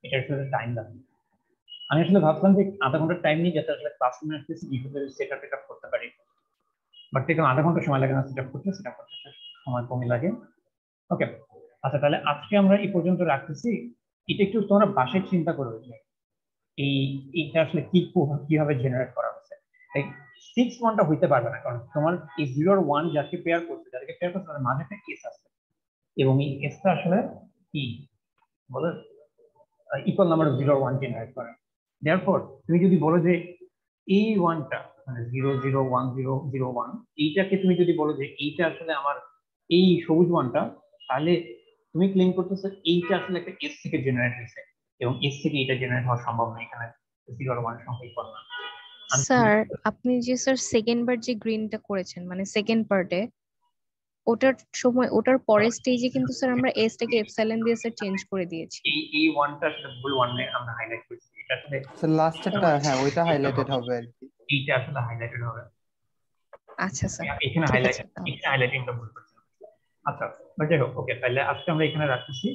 এটা আসলে টাইম লাগবে। আমি আসলে ভাবছিলাম যে আধা ঘন্টার টাইম নিয়ে যাতে আসলে ক্লাসরুমে আসতেছি ইউটিউবে সেট আপ করতে পারি, বাট দেখলাম আধা ঘন্টা সময় লাগে না সেট আপ করতে সময় কমই লাগে। ওকে, আচ্ছা তাহলে আজকে আমরা এই পর্যন্ত রাখতেছি। এটা একটু তোমরা বাসায় চিন্তা করবে যে এইটা আসলে কিভাবে জেনারেট করা হচ্ছে। এই 6 1টা হইতে পারবে না, কারণ তোমার এই 0 আর 1 যাকে পেয়ার করছে তাদের মাঝে একটা এস আছে, এবং এই এসটা আসলে কি বলে ইকুয়াল নাম্বার 0 আর 1 জেনারেট করে। দেয়ারফর তুমি যদি বলো যে এই 1টা মানে 0 0 1 0 0 1 এইটাকে তুমি যদি বলো যে এইটা আসলে আমার এই সবুজ 1টা, তাহলে তুমি ক্লেম করতেছো এইটা আসলে একটা এস থেকে জেনারেট হয়েছে, এবং এস থেকে এটা জেনারেট হওয়া সম্ভব না, এখানে 0 আর 1 সংখ্যা ইকুয়াল না। স্যার আপনি যে স্যার সেকেন্ড বার যে গ্রিনটা করেছেন মানে সেকেন্ড পার্টে ওটার সময় ওটার পরের স্টেজে কিন্তু স্যার আমরা এস টাকে এপসাইলন দিয়ে স্যার চেঞ্জ করে দিয়েছি এই 1টা আসলে ভুল 1 আমরা হাইলাইট করেছি, এটা আসলে স্যার লাস্টেরটা হ্যাঁ ওইটা হাইলাইটেড হবে আর কি। এইটা আসলে হাইলাইটেড হবে, আচ্ছা স্যার এখানে ঠিক হাইলাইট আছে তাহলে হাইলাইটিংটা ভুল করছি। আচ্ছা, বাট যাই হোক, ওকে তাহলে আজকে আমরা এখানে রাখতেছি।